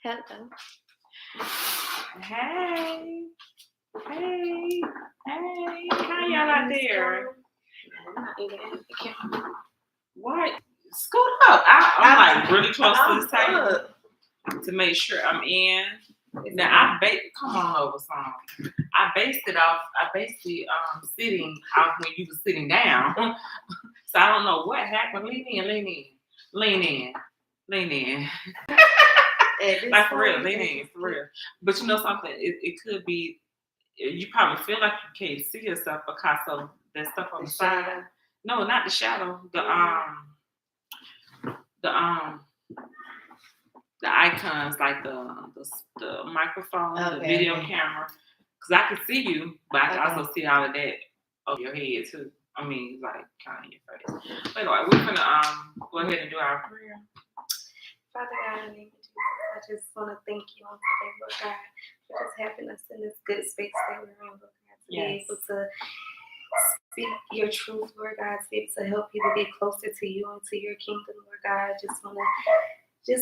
Hello. Hey. Hey. Hey. How y'all out there? What? Scoot up. I'm like really close to the table to make sure I'm in. Now come on over, son. I based the sitting off when you were sitting down. So I don't know what happened. Lean in. Like for real, lean in, for real. But you know something, it could be you probably feel like you can't see yourself because of that stuff on the side. No, not the shadow. The icons like the microphone, the video camera. Because I can see you, but I can also see all of that over your head too. I mean, like kind of in your face. But anyway, we're gonna go ahead and do our prayer. Father God, in the name of Jesus, I just want to thank you on today, Lord God, for just having us in this good space that we're in, Lord God, to be able to speak your truth, Lord God, to be able to help people get closer to you and to your kingdom, Lord God. I just want to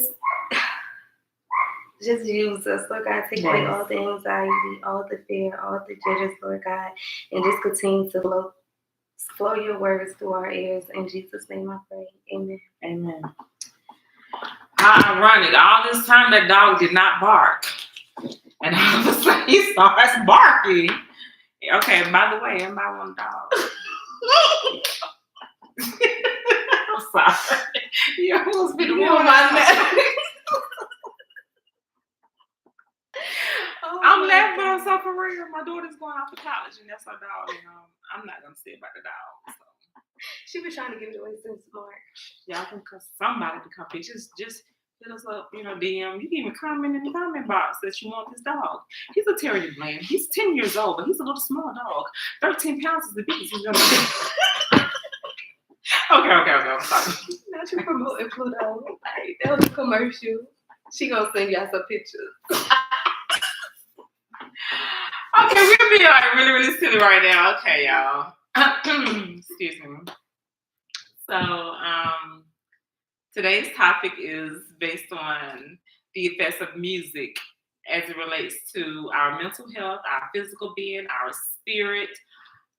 just use us, Lord God. Take away all the anxiety, all the fear, all the jitters, Lord God, and just continue to flow your words through our ears. In Jesus' name I pray. Amen. Amen. How ironic. All this time that dog did not bark. And all of a sudden he starts barking. Okay, by the way, anybody want a dog? I'm sorry. You almost been on my neck. I'm laughing at myself for real. My daughter's going off to college and that's her dog. And I'm not going to say about the dog. So. She been trying to give it away since March. Y'all can somebody to come pick. Just hit us up, DM. You can even comment in the comment box that you want this dog. He's a terrier man. He's 10 years old, but he's a little small dog. 13 pounds is the biggest he's gonna be. Okay. I'm sorry. Not you promoting Pluto. Like, that was a commercial. She gonna send y'all some pictures. Okay, we're being like really, really silly right now. Okay, y'all. Excuse me. So, today's topic is based on the effects of music as it relates to our mental health, our physical being, our spirit,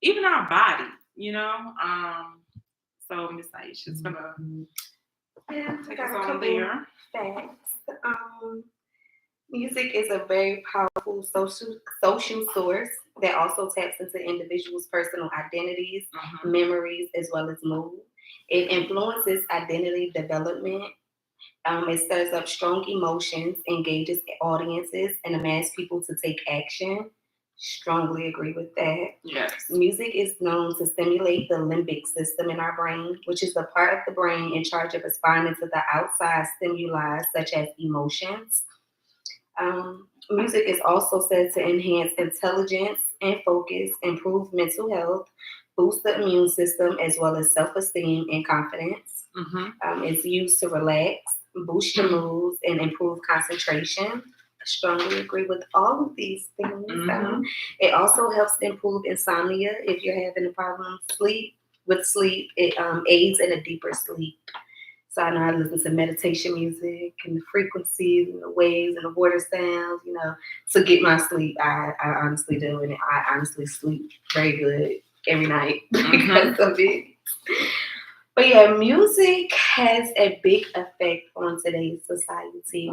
even our body, So Miss Aisha's gonna take us on there. Facts. Music is a very powerful social source that also taps into individuals' personal identities, memories, as well as mood. It influences identity development. It stirs up strong emotions, engages audiences, and demands people to take action. Strongly agree with that. Yes. Music is known to stimulate the limbic system in our brain, which is the part of the brain in charge of responding to the outside stimuli, such as emotions. Music is also said to enhance intelligence and focus, improve mental health, boost the immune system, as well as self-esteem and confidence. It's used to relax, boost your moods, and improve concentration. I strongly agree with all of these things. It also helps improve insomnia if you're having a problem with sleep. It aids in a deeper sleep. So I know I listen to meditation music and the frequencies and the waves and the water sounds, to get my sleep. I honestly do, and I honestly sleep very good every night because of it. But yeah, music has a big effect on today's society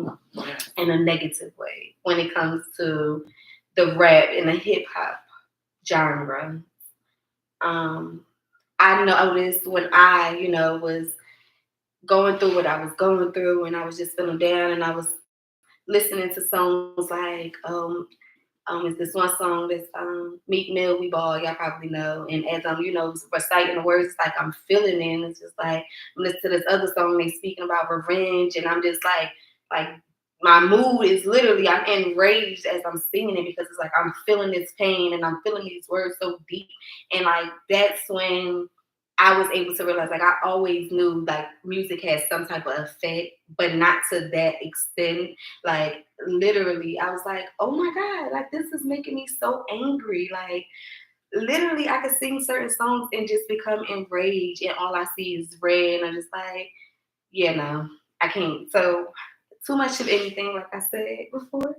in a negative way when it comes to the rap and the hip hop genre. I noticed when I, was going through what I was going through and I was just feeling down and I was listening to songs like is this one song that's Meek Mill, We Ball, y'all probably know. And as I'm, reciting the words, it's like I'm feeling it. And it's just like I'm listening to this other song, they speaking about revenge, and I'm just like my mood is literally, I'm enraged as I'm singing it because it's like I'm feeling this pain and I'm feeling these words so deep. And like that's when I was able to realize, I always knew, music has some type of effect, but not to that extent. Literally, I was like, oh my God, this is making me so angry. Literally, I could sing certain songs and just become enraged, and all I see is red, and I'm just like, yeah, no, I can't. So too much of anything, like I said before,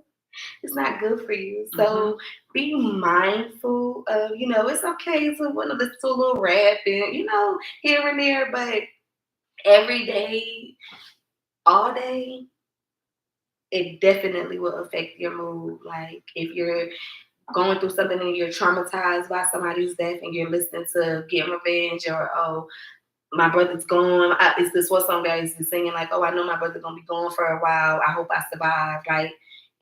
it's not good for you. So be mindful of, it's okay to want to listen to a little rap and, here and there, but every day, all day, it definitely will affect your mood. Like if you're going through something and you're traumatized by somebody's death and you're listening to Get Revenge or, oh, my brother's gone. Is this what song that I used to be singing? Like, oh, I know my brother's gonna be gone for a while. I hope I survive. Like,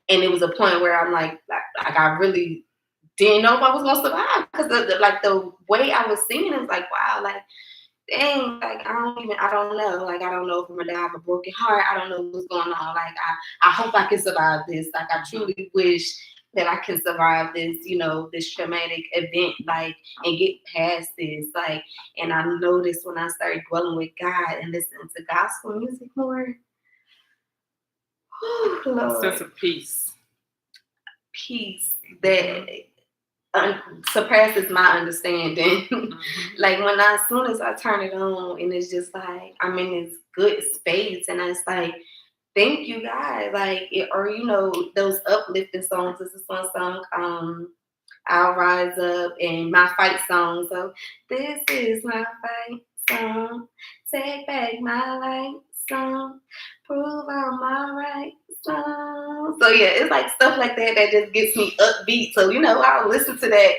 and it was a point where I'm like I really didn't know if I was gonna survive because the way I was singing, it was like, wow, like, dang, like I don't know. Like, I don't know if I'm gonna have a broken heart. I don't know what's going on. Like, I hope I can survive this. Like, I truly wish that I can survive this, this traumatic event, like, and get past this. Like, and I noticed when I started dwelling with God and listening to gospel music more, Lord, sense of peace that surpasses my understanding. Like as soon as I turn it on, and it's just like I'm in this good space, and it's like, thank you, God. Like, those uplifting songs. This is one song, I'll Rise Up, and my fight song. So this is my fight song. Take back my life song. Prove I'm my right song. So yeah, it's like stuff like that just gets me upbeat. So I'll listen to that,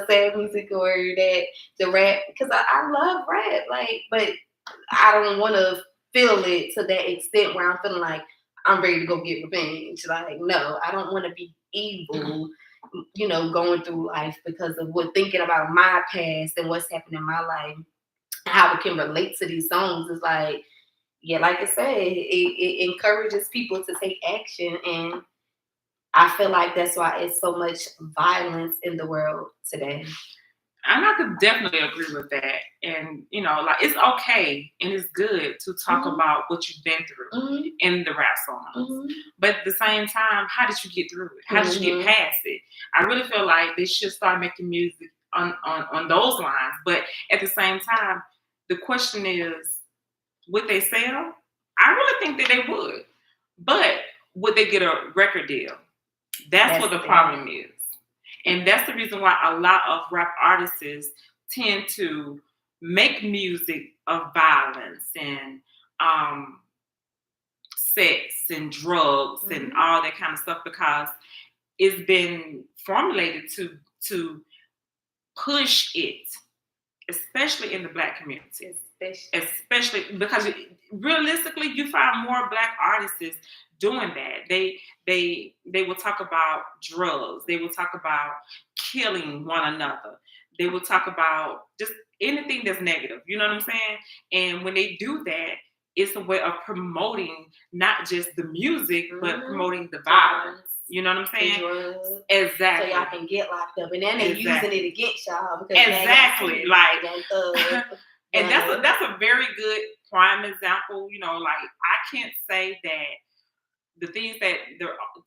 sad music or the rap because I love rap. Like, but I don't want to feel it to that extent where I'm feeling like I'm ready to go get revenge. Like, no, I don't want to be evil, going through life because of thinking about my past and what's happened in my life, how it can relate to these songs is like, yeah, like I said, it encourages people to take action. And I feel like that's why it's so much violence in the world today. And I could definitely agree with that. And, like, it's okay and it's good to talk about what you've been through in the rap songs. But at the same time, how did you get through it? How did you get past it? I really feel like they should start making music on those lines. But at the same time, the question is, would they sell? I really think that they would. But would they get a record deal? That's what the problem is. And that's the reason why a lot of rap artists tend to make music of violence and sex and drugs and all that kind of stuff, because it's been formulated to push it, especially in the Black community. Especially because realistically, you find more Black artists doing that. They will talk about drugs. They will talk about killing one another. They will talk about just anything that's negative. You know what I'm saying? And when they do that, it's a way of promoting not just the music, but promoting the violence. You know what I'm saying? Exactly. So y'all can get locked up, and then they're using it against y'all. Exactly. Like. And that's a very good prime example. Like, I can't say that the things that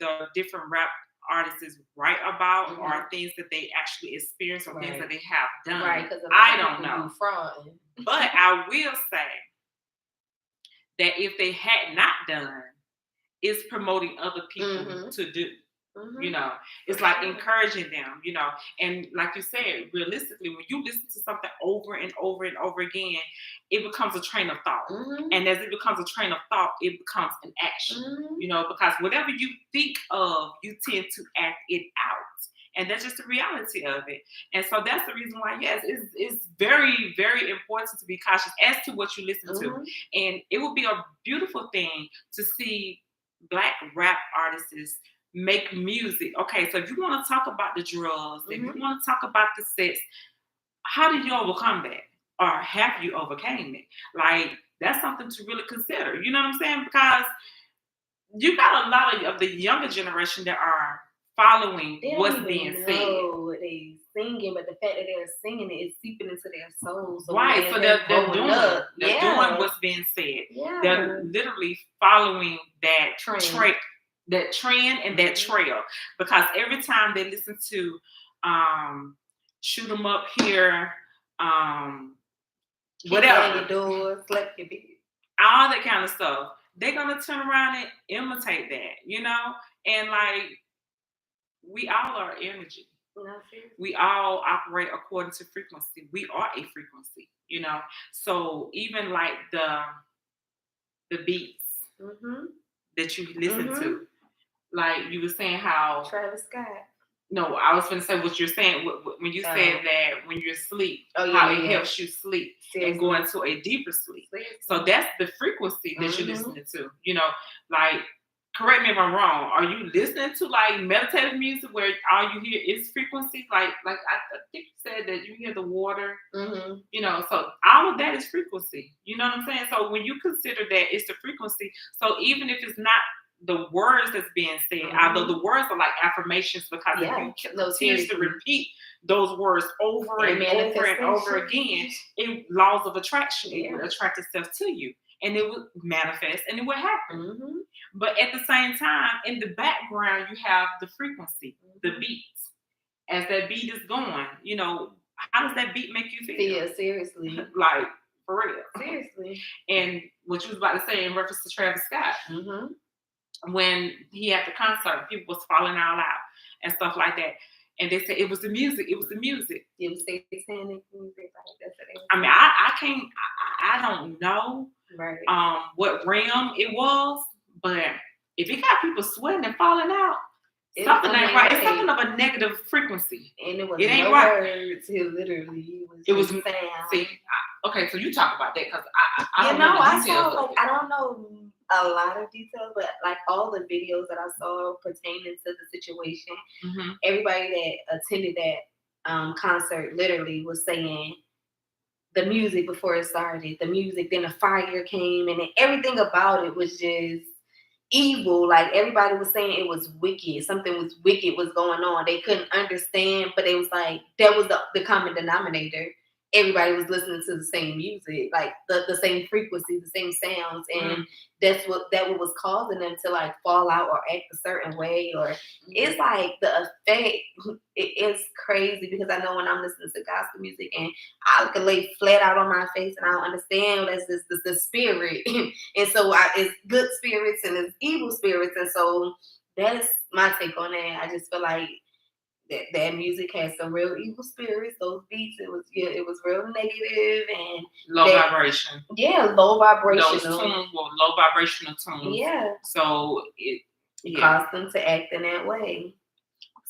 the different rap artists write about are things that they actually experience or things that they have done. Right, because I don't know. But I will say that if they had not done, it's promoting other people to do. It's like encouraging them, and like you said, realistically, when you listen to something over and over and over again, it becomes a train of thought. And as it becomes a train of thought, it becomes an action, because whatever you think of, you tend to act it out. And that's just the reality of it. And so that's the reason why, yes, it's very, very important to be cautious as to what you listen to. And it would be a beautiful thing to see Black rap artists make music. Okay, so if you want to talk about the drugs, if you want to talk about the sex, how did you overcome that? Or have you overcame it? Like, that's something to really consider. You know what I'm saying? Because you got a lot of the younger generation that are following what's being said. They singing, but the fact that they're singing it is seeping into their souls. So right, so they're doing what's being said. Yeah. They're literally following that trend. That trend and that trail, because every time they listen to shoot 'em up here, whatever, your door, slap your bitch, all that kind of stuff, they're gonna turn around and imitate that, you know? And like we all are energy. We all operate according to frequency. We are a frequency, you know. So even like the beats that you listen to, like you were saying how Travis Scott. No, I was going to say what you're saying when you said that when you're asleep, how it helps you sleep and go into a deeper sleep. So that's the frequency that you're listening to. You know, like, correct me if I'm wrong. Are you listening to like meditative music where all you hear is frequency? Like I think you said that you hear the water. You know, so all of that is frequency. You know what I'm saying? So when you consider that it's the frequency, so even if it's not the words that's being said, although the words are like affirmations, because if you continue to repeat those words over and over and over again, laws of attraction, it will attract itself to you and it will manifest and it will happen. But at the same time, in the background, you have the frequency, the beats. As that beat is going, you know, how does that beat make you feel? Seriously. Like, for real. Seriously. And what you was about to say in reference to Travis Scott, when he had the concert, people was falling all out and stuff like that. And they said it was the music. It was the music. It was satanic music. I mean, I can't. I don't know what realm it was, but if it got people sweating and falling out, something ain't right. It's something of a negative frequency. And it ain't right. Words. It literally was sound. See, okay, so you talk about that because I don't know the I saw like I don't know a lot of details, but like all the videos that I saw pertaining to the situation, everybody that attended that concert literally was saying the music before it started, the music, then the fire came, and then everything about it was just evil. Like everybody was saying it was wicked. Something was wicked was going on. They couldn't understand, but it was like that was the common denominator. Everybody was listening to the same music, like the same frequency, the same sounds, and that was causing them to like fall out or act a certain way. Or it's like the effect is crazy because I know when I'm listening to gospel music and I can lay flat out on my face and I don't understand that's the spirit, and so it's good spirits and it's evil spirits, and so that's my take on that. I just feel like that music has some real evil spirits. Those beats, it was real negative and low vibration. Yeah, low vibrational. Those tunes were low vibrational tunes. Yeah. So it caused them to act in that way.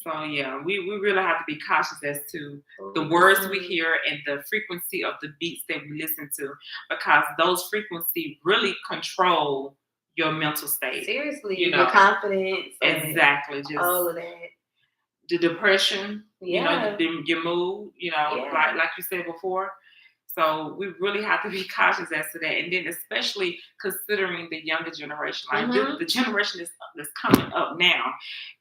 So yeah, we really have to be cautious as to the words we hear and the frequency of the beats that we listen to, because those frequencies really control your mental state. Seriously, your confidence. Exactly. Just all of that. The depression, you know, your mood, you know, like you said before. So we really have to be cautious as to that. And then especially considering the younger generation. Like the generation that's coming up now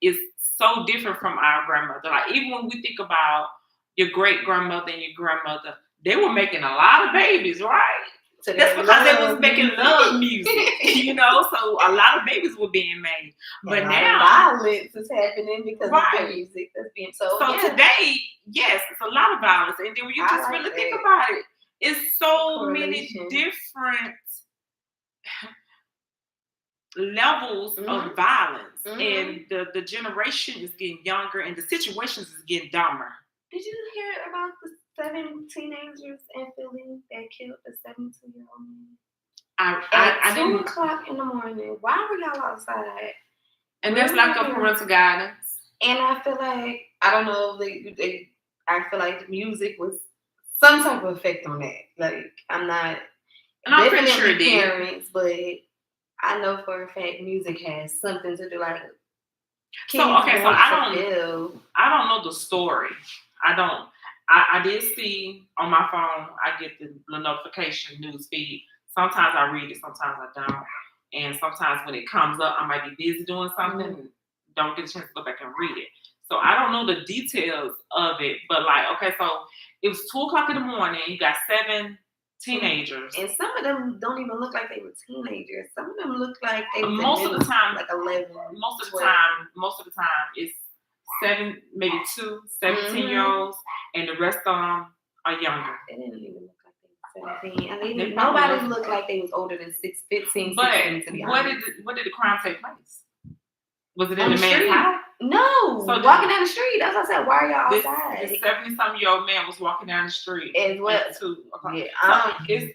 is so different from our grandmother. Like even when we think about your great grandmother and your grandmother, they were making a lot of babies, right? So that's because they was making love music, you know. So a lot of babies were being made, but now violence is happening because of the music that's being sold. So today, yes, it's a lot of violence, and then when you just really think about it, it's so many different levels of violence, and the generation is getting younger, and the situations is getting dumber. Did you hear about the 7 teenagers in Philly that killed the 72-year-old man? I didn't. 2 o'clock in the morning. Why were y'all outside? And that's like a parental guidance. And I feel like I don't know. I feel like the music was some type of effect on that. Like I'm not. And I'm pretty sure it did. Parents, but I know for a fact music has something to do. Like so I don't know the story. I did see on my phone, I get the notification news feed. Sometimes I read it, sometimes I don't. And sometimes when it comes up, I might be busy doing something and don't get a chance to go back and read it. So I don't know the details of it, but like, okay, so it was 2 o'clock in the morning. You got 7 teenagers. And some of them don't even look like they were teenagers. Some of them look like they were most of the time, like 11. Most of the time, it's 7, maybe 2 17-year-olds, and the rest of them are younger. They didn't even look like they 17. And They nobody probably- looked like they was older than 15, But 16, to be honest. what did the crime take place? Was it On in the the man's street. house? No, So walking down the street. That's what I said. Why are y'all This outside? 70-something-year-old man was walking down the street. As well. at 2 o'clock. Yeah, So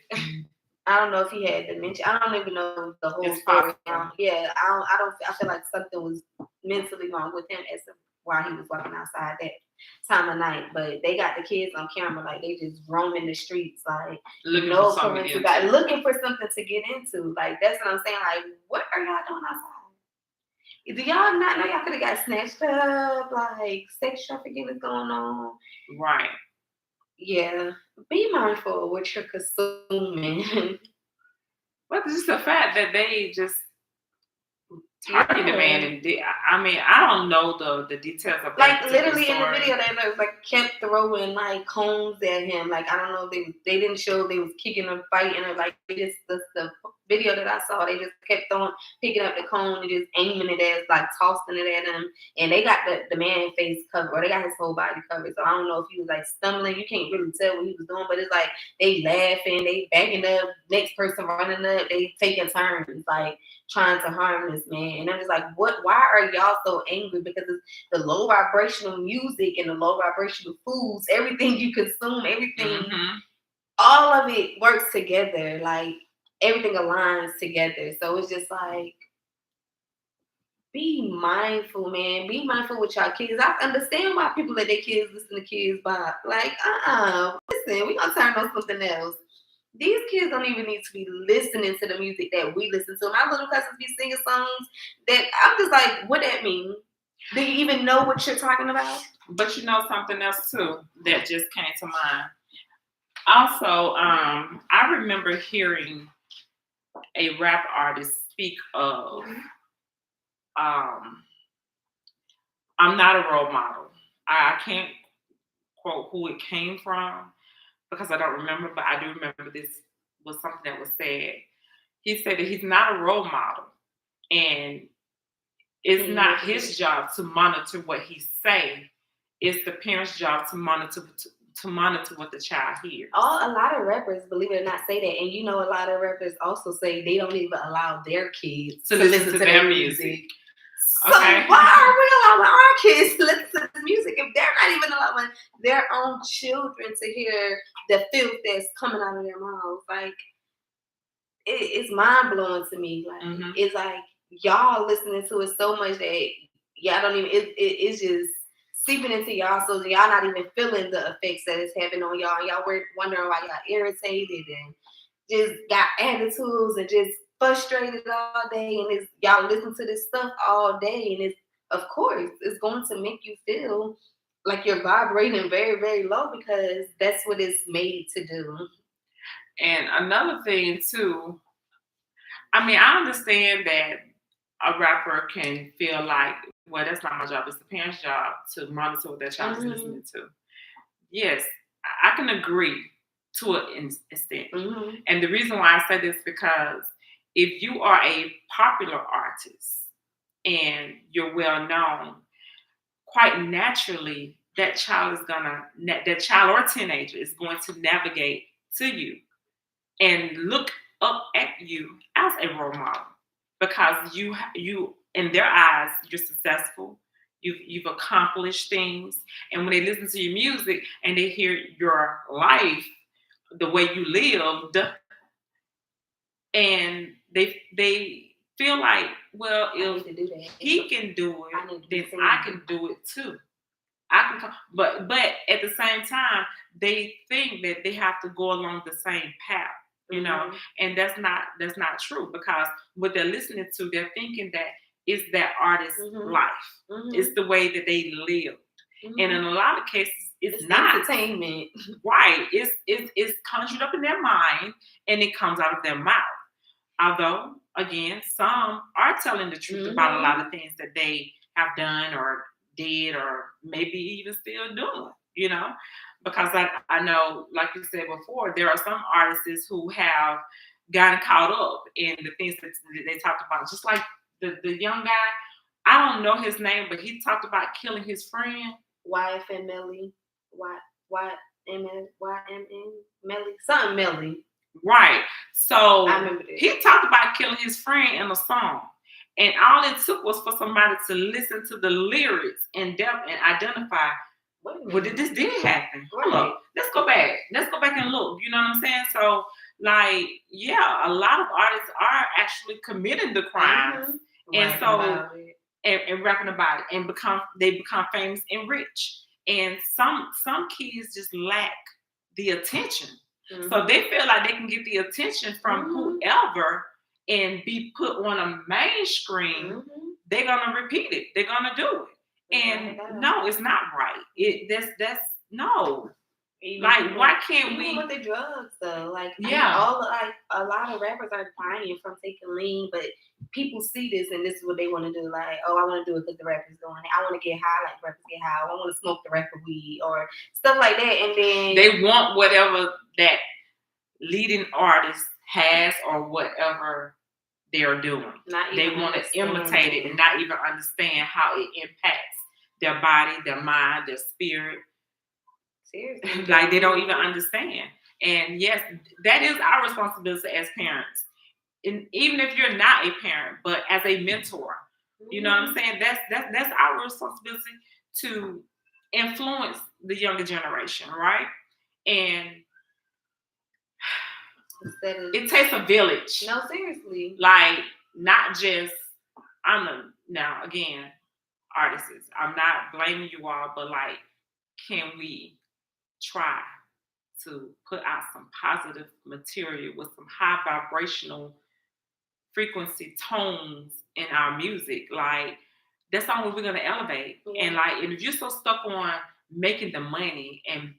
I don't know if he had dementia. I don't even know the whole It's story. possible. Yeah, I feel like something was mentally wrong with him as to why he was walking outside that time of night. But they got the kids on camera, like they just roaming the streets, like looking no for something parental to guide, get looking for something to get into. Like that's what I'm saying. Like, what are y'all doing outside? Do y'all not know y'all could have got snatched up? Like sex trafficking is going on. right. Yeah, be mindful of what you're consuming. But it's just the fact that they just targeted the man and did. I mean, I don't know the details of like that literally in the story. video they was like kept throwing like cones at him. Like I don't know if they didn't show they was kicking or fighting or like just the video that I saw they just kept picking up the cone and just aiming it at like tossing it at him. And they got the man's face covered or they got his whole body covered. So I don't know if he was like stumbling. You can't really tell what he was doing, but it's like they laughing, they backing up, next person running up, they taking turns like trying to harm this man. And I'm just like, why are y'all so angry? Because it's the low vibrational music and the low vibrational foods, everything you consume, everything, all of it works together. Like everything aligns together. So it's just like, be mindful, man. Be mindful with y'all kids. I understand why people let their kids listen to Kids Bop. Like, listen, we gonna turn on something else. These kids don't even need to be listening to the music that we listen to. My little cousins be singing songs that I'm just like, what that mean? Do you even know what you're talking about? But you know something else too that just came to mind. Also, I remember hearing a rap artist speak of, I'm not a role model. I can't quote who it came from because I don't remember, but I do remember this was something that was said. He said that he's not a role model, and it's not his job to monitor what he say. It's the parents' job to monitor what the child hears. A lot of rappers, believe it or not, say that, and you know, a lot of rappers also say they don't even allow their kids to listen to their music. So okay. Why are we allowing our kids to listen to the music if they're not even allowing their own children to hear the filth that's coming out of their mouths? Like, it's mind blowing to me. Like, it's like y'all listening to it so much that y'all don't even. It's just seeping into y'all, so y'all not even feeling the effects that it's having on y'all. Y'all were wondering why y'all irritated and just got attitudes and just frustrated all day, and it's y'all listen to this stuff all day, and it's of course it's going to make you feel like you're vibrating very, very low because that's what it's made to do. And another thing too, I mean, I understand that a rapper can feel like, well, that's not my job, it's the parents' job to monitor what their child is listening to. Yes, I can agree to an extent. And the reason why I say this is because if you are a popular artist and you're well known, quite naturally that child or teenager is going to navigate to you and look up at you as a role model because you in their eyes you're successful. You've accomplished things, and when they listen to your music and they hear your life, the way you lived, and they feel like, well, if he can do it, then I can do it too. But at the same time, they think that they have to go along the same path, you know, and that's not true because what they're listening to, they're thinking that it's that artist's life, it's the way that they live, and in a lot of cases, it's not entertainment, right? It's conjured up in their mind and it comes out of their mouth. Although, again, some are telling the truth about a lot of things that they have done or did or maybe even still doing, you know, because I know, like you said before, there are some artists who have gotten caught up in the things that they talked about, just like the young guy. I don't know his name, but he talked about killing his friend. YFN Melly. What? MYMN Melly, something Melly. Right. So I remember this. he talked about killing his friend in a song. And all it took was for somebody to listen to the lyrics in depth and identify, well, this did happen. Hold up. Let's go back. Let's go back and look. You know what I'm saying? So, like, yeah, a lot of artists are actually committing the crimes. And so, and rapping about it, and they become famous and rich. And some kids just lack the attention. So they feel like they can get the attention from whoever and be put on a mainstream. They're gonna repeat it. They're gonna do it. And no, it's not right. That's no. Even like, why can't we? With the drugs though, like, yeah, a lot of rappers are declining from taking lean, but people see this and this is what they want to do. Like, oh, I want to do it because the rapper's doing it. I want to get high like the rappers get high. I want to smoke the rapper weed or stuff like that. And then they want whatever that leading artist has or whatever they're doing. They want to imitate it and not even understand how it impacts their body, their mind, their spirit. Seriously. Like, they don't even understand. And yes, that is our responsibility as parents. And even if you're not a parent, but as a mentor, you know what I'm saying? That's our responsibility to influence the younger generation, right? And it takes a village. No, seriously. Like, not just, now again, artists, I'm not blaming you all, but like, can we try to put out some positive material with some high vibrational frequency tones in our music? Like, that's the only way we're going to elevate. And like, and if you're so stuck on making the money and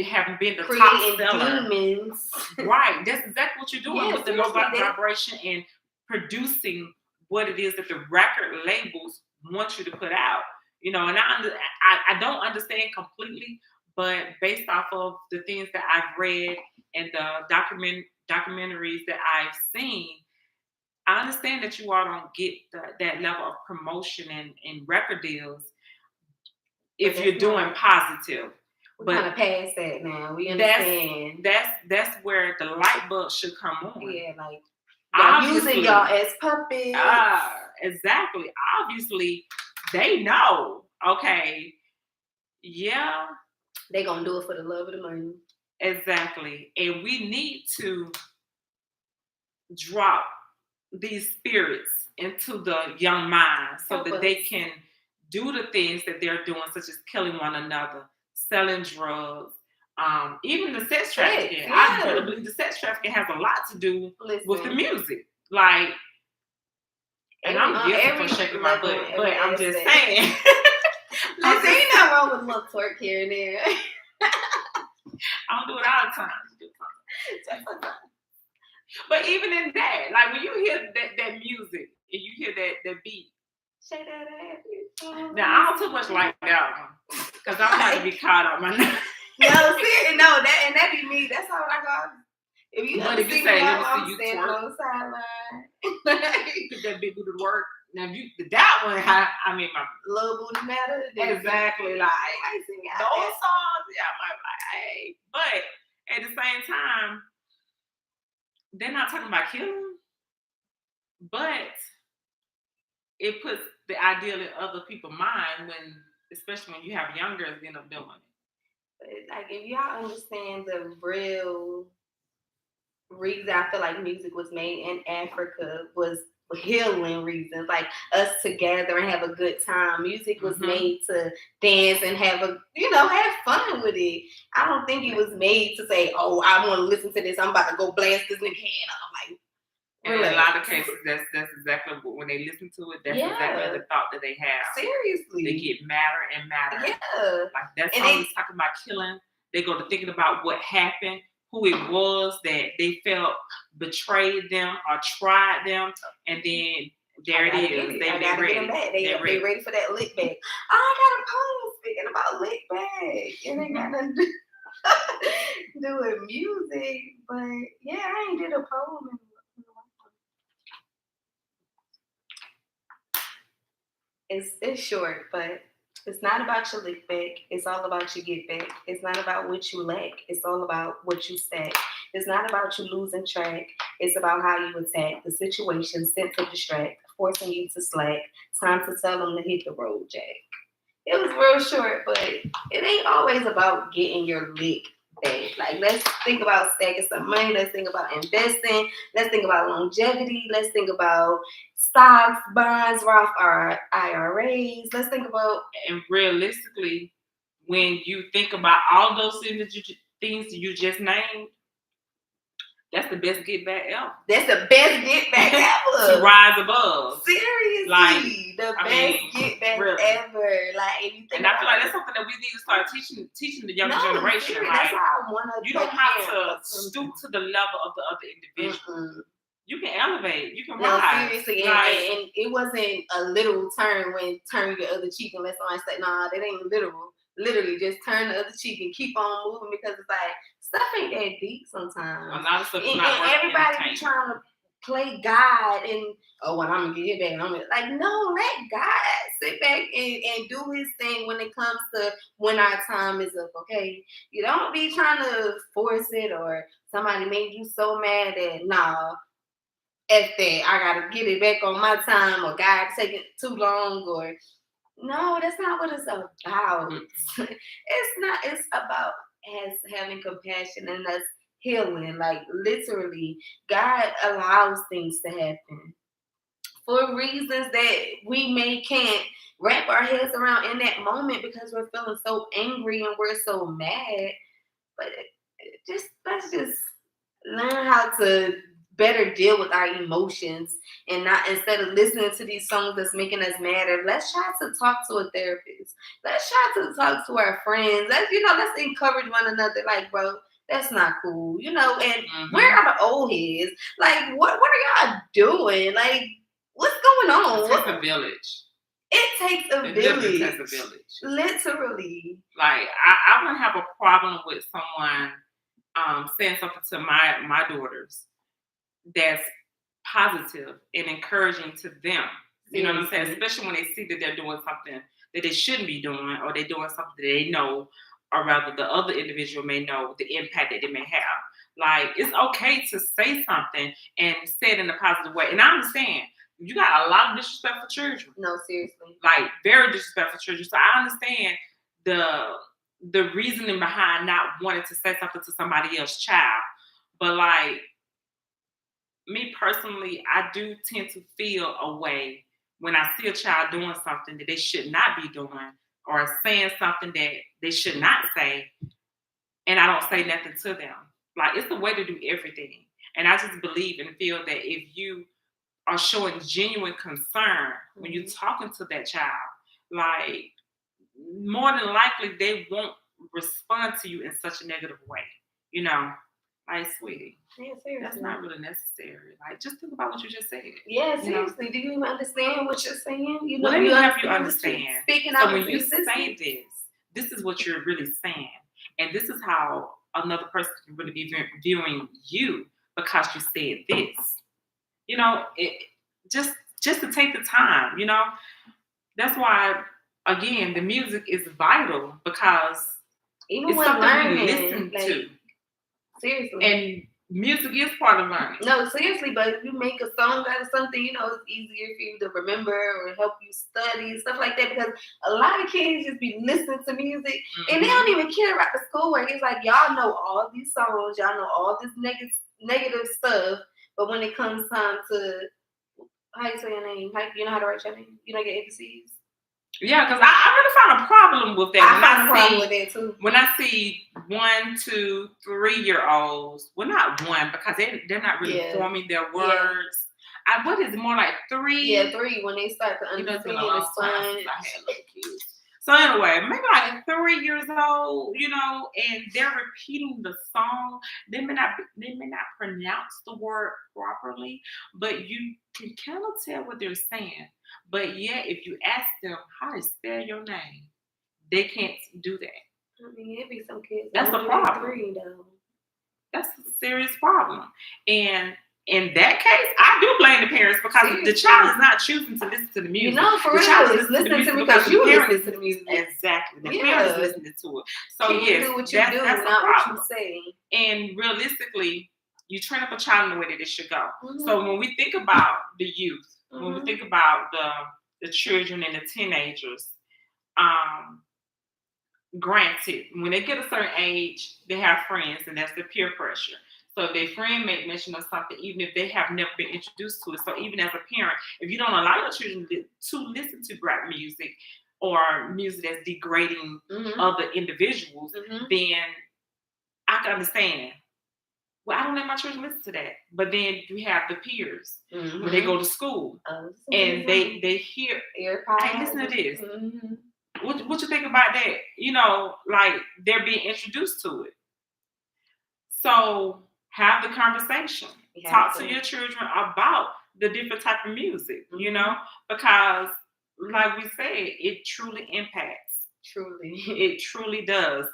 having been the top seller, demons. Right, that's exactly what you're doing with the low vibration and producing what it is that the record labels want you to put out. You know, and I don't understand completely, but based off of the things that I've read and the documentaries that I've seen, I understand that you all don't get that level of promotion and record deals if you're doing positive. We're kind of past that now. We understand. That's where the light bulb should come on. Yeah, like, y'all using y'all as puppets. Exactly. Obviously, they know. Okay. Yeah. They gonna do it for the love of the money. Exactly. And we need to drop these spirits into the young minds so that they can do the things that they're doing, such as killing one another, selling drugs, even the sex trafficking. I really believe the sex trafficking has a lot to do with the music. Like, and I'm guilty for shaking my butt, but I'm just saying. Listen, ain't nothing wrong with a little twerk here and there. I don't do it all the time. But even in that, like, when you hear that music and you hear that beat, shake that ass. Now, I don't too much like that one because I'm not to be caught up my nose. That be me. That's how I go. If you but if you say, let me see you twerk, on the sideline. Put that big booty to work. Now, that one, I mean, my little booty matter. Exactly. Like, those songs, yeah, I might be like, hey. But at the same time, they're not talking about killing, but it puts the ideal in other people's mind especially when you have young girls end up doing it. But like, if y'all understand the real reason I feel like music was made in Africa was healing reasons, like us together and have a good time. Music was made to dance and have fun with it. I don't think it was made to say, oh, I want to listen to this, I'm about to go blast this nigga head off. Like, and in a lot of cases, that's exactly when they listen to it. That's exactly the thought that they have. Seriously, they get madder and madder. Yeah, like that song is talking about killing. They go to thinking about what happened, who it was that they felt betrayed them or tried them, and then there it is. They're ready. They ready for that lick back. I got a poem speaking about lick back. It ain't got nothing to do with music, but yeah, I ain't did a poem in It's short, but It's not about your lick back. It's all about your get back. It's not about what you lack. It's all about what you stack. It's not about you losing track. It's about how you attack the situation sent to distract, forcing you to slack. Time to tell them to hit the road, Jack. It was real short, but it ain't always about getting your lick back. Like, let's think about stacking some money. Let's think about investing. Let's think about longevity. Let's think about stocks, bonds, Roth or IRAs. Let's think about. And realistically, when you think about all those things that you just named, that's the best get back ever. That's the best get back ever. To rise above. Seriously, like, the best get back really. ever. Like, if you think and I feel like that's something that we need to start teaching the younger generation. Seriously, Like, that's how I wanna you don't have to stoop to the level of the other individual. You can elevate. You can rise. Seriously, and it wasn't a literal turn when turn your other cheek and let somebody say, nah, that ain't literal. Literally, just turn the other cheek and keep on moving because it's like stuff ain't that deep sometimes. A lot of stuff is and everybody be trying to play God and well, I'm gonna get it back. I'm like, no, let God sit back and do His thing when it comes to when our time is up. Okay, you don't be trying to force it or somebody made you so mad that nah. F that, I gotta get it back on my time, or God taking too long, or no, that's not what it's about. It's not. It's about us having compassion and us healing. Like literally, God allows things to happen for reasons that we can't wrap our heads around in that moment because we're feeling so angry and we're so mad. But let's just learn how to better deal with our emotions and not instead of listening to these songs that's making us madder, let's try to talk to a therapist. Let's try to talk to our friends. Let's encourage one another. Like, bro, that's not cool. And where are the old heads? Like, what are y'all doing? Like, what's going on? It takes a village. It takes a village. It takes a village. Literally. Like, I wouldn't have a problem with someone saying something to my daughters that's positive and encouraging to them. You know what I'm saying? Especially when they see that they're doing something that they shouldn't be doing, or they're doing something that they know, or rather the other individual may know the impact that it may have. Like, it's okay to say something and say it in a positive way. And I understand you got a lot of disrespectful children. No, seriously. Like, very disrespectful children. So I understand the reasoning behind not wanting to say something to somebody else's child. But like, me personally, I do tend to feel a way when I see a child doing something that they should not be doing or saying something that they should not say, and I don't say nothing to them. Like, it's the way to do everything. And I just believe and feel that if you are showing genuine concern when you're talking to that child, like, more than likely they won't respond to you in such a negative way. Like, sweetie, that's not really necessary. Like, just think about what you just said. Yeah, seriously. Do you even understand what you're saying? Let me help you understand. Speaking so when you say this is what you're really saying. And this is how another person can really be viewing you because you said this. Just to take the time, That's why, again, the music is vital because even it's when something learning, we listen to. Seriously. And music is part of learning. No, seriously, but if you make a song out of something, it's easier for you to remember or help you study, stuff like that. Because a lot of kids just be listening to music and they don't even care about the schoolwork. It's like, y'all know all these songs, y'all know all this negative stuff, but when it comes time to, how you say your name? You know how to write your name? You know your ABCs? Yeah, because I really found a problem with that. I found a problem with that too. When I see 1, 2, 3-year-olds, well, not one because they're not really forming their words. Yeah. What is it, more like 3? Yeah, 3 when they start to understand the sponge. So anyway, maybe like 3 years old, and they're repeating the song. They may not pronounce the word properly, but you can kind of tell what they're saying. But yet, if you ask them how to spell your name, they can't do that. I mean, it'd be some kids. That's the problem. That's a serious problem. And in that case, I do blame the parents because Seriously. the child is not choosing to listen to the music. You know, for The real, child it's listening to me because you listen to the music. Exactly. The Yeah. parent is listening to it. So Can you yes, do what you do, that's a not what problem. you say. And realistically, you train up a child in the way that it should go. Mhm. So when we think about the youth, when we Mhm. think about the children and the teenagers, granted, when they get a certain age, they have friends, and that's the peer pressure. So if their friend make mention of something, even if they have never been introduced to it. So even as a parent, if you don't allow your children to listen to rap music or music that's degrading Mhm. other individuals, Mhm. then I can understand. Well, I don't let my children listen to that. But then you have the peers when they go to school and they hear, hey, listen to this. Mhm. What you think about that? You know, like they're being introduced to it. So have the conversation. Talk to your children about the different type of music, you know, because like we said, it truly impacts. Truly. It truly does.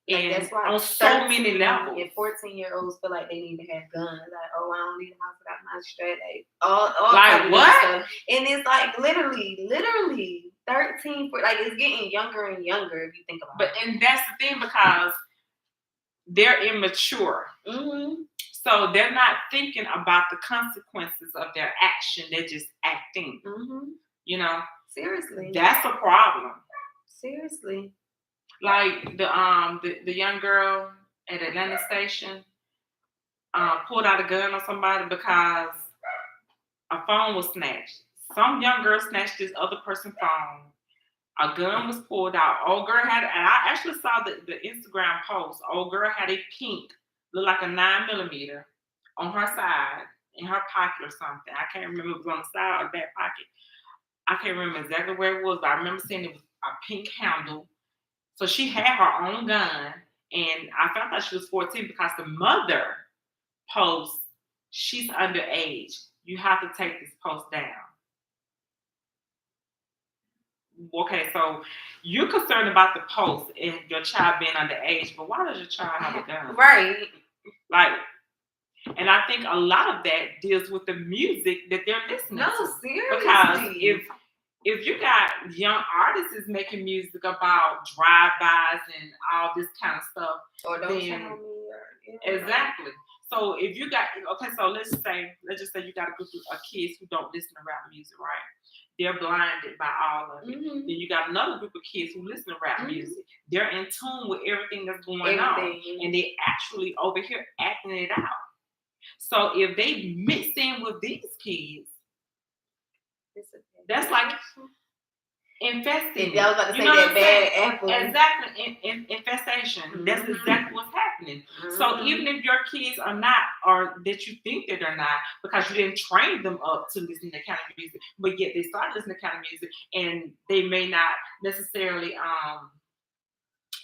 Like, and that's why on so many levels. And 14-year-olds feel like they need to have guns. Like, oh, I don't leave the house without my straight A. All like what? Stuff. And it's like literally 13, like it's getting younger and younger if you think about it. And that's the thing, because they're immature. Mm-hmm. So they're not thinking about the consequences of their action. They're just acting. Mm-hmm. You know? Seriously. That's a problem. Seriously. Like the young girl at Atlanta Station pulled out a gun on somebody because a phone was snatched. Some young girl snatched this other person's phone. A gun was pulled out. Old girl had, and I actually saw the Instagram post. Old girl had a pink, looked like a 9mm on her side in her pocket or something. I can't remember if it was on the side or back pocket. I can't remember exactly where it was, but I remember seeing it was a pink handle. So she had her own gun, and I found out she was 14 because the mother post, she's underage. You have to take this post down. Okay, so you're concerned about the post and your child being underage, but why does your child have a gun? Right. Like, and I think a lot of that deals with the music that they're listening to. No, seriously. Because if you got young artists making music about drive-bys and all this kind of stuff, or don't tell me, exactly. So if you got, okay, so let's just say you got a group of kids who don't listen to rap music, right? They're blinded by all of it. Mm-hmm. Then you got another group of kids who listen to rap music. They're in tune with everything that's going on, and they actually over here acting it out. So if they mix in with these kids, that's like infesting. I was about to say that bad apple. Exactly, infestation. Mm-hmm. That's exactly what's happening. Mm-hmm. So even if your kids are not, or that you think that they're not, because you didn't train them up to listen to kind of music, but yet they start listening to kind of music, and they may not necessarily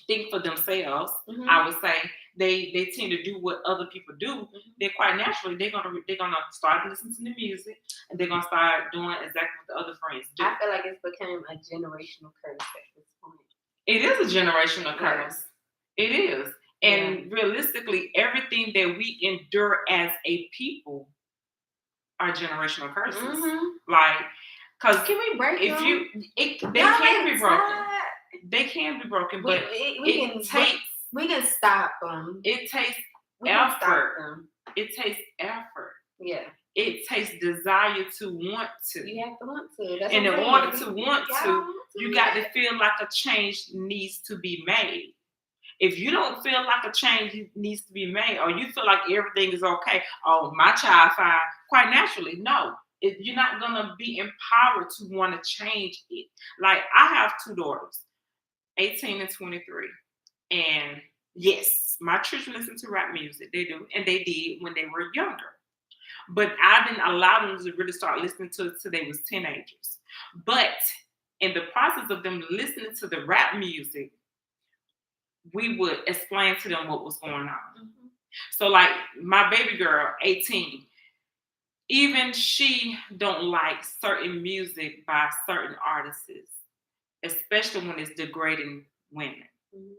think for themselves. Mm-hmm. I would say they tend to do what other people do. Mm-hmm. Then quite naturally they're gonna start listening to the music, and they're gonna start doing exactly what the other friends do. I feel like it's become a generational curse at this point. It is a generational curse. It is. And realistically, everything that we endure as a people are generational curses. Mm-hmm. Like, because can we break them? They can be broken. They can be broken, but we can stop them. It takes effort. It takes effort. Yeah. It takes desire to want to. You have to want to. That's and in order to want to, you got to feel like a change needs to be made. If you don't feel like a change needs to be made, or you feel like everything is okay, oh, my child fine, quite naturally, no. You're not going to be empowered to want to change it. Like, I have 2 daughters, 18 and 23. And yes, my children listen to rap music. They do. And they did when they were younger. But I didn't allow them to really start listening to it till they was teenagers. But in the process of them listening to the rap music, we would explain to them what was going on. Mm-hmm. So like my baby girl, 18, even she don't like certain music by certain artists, especially when it's degrading women. Mm-hmm.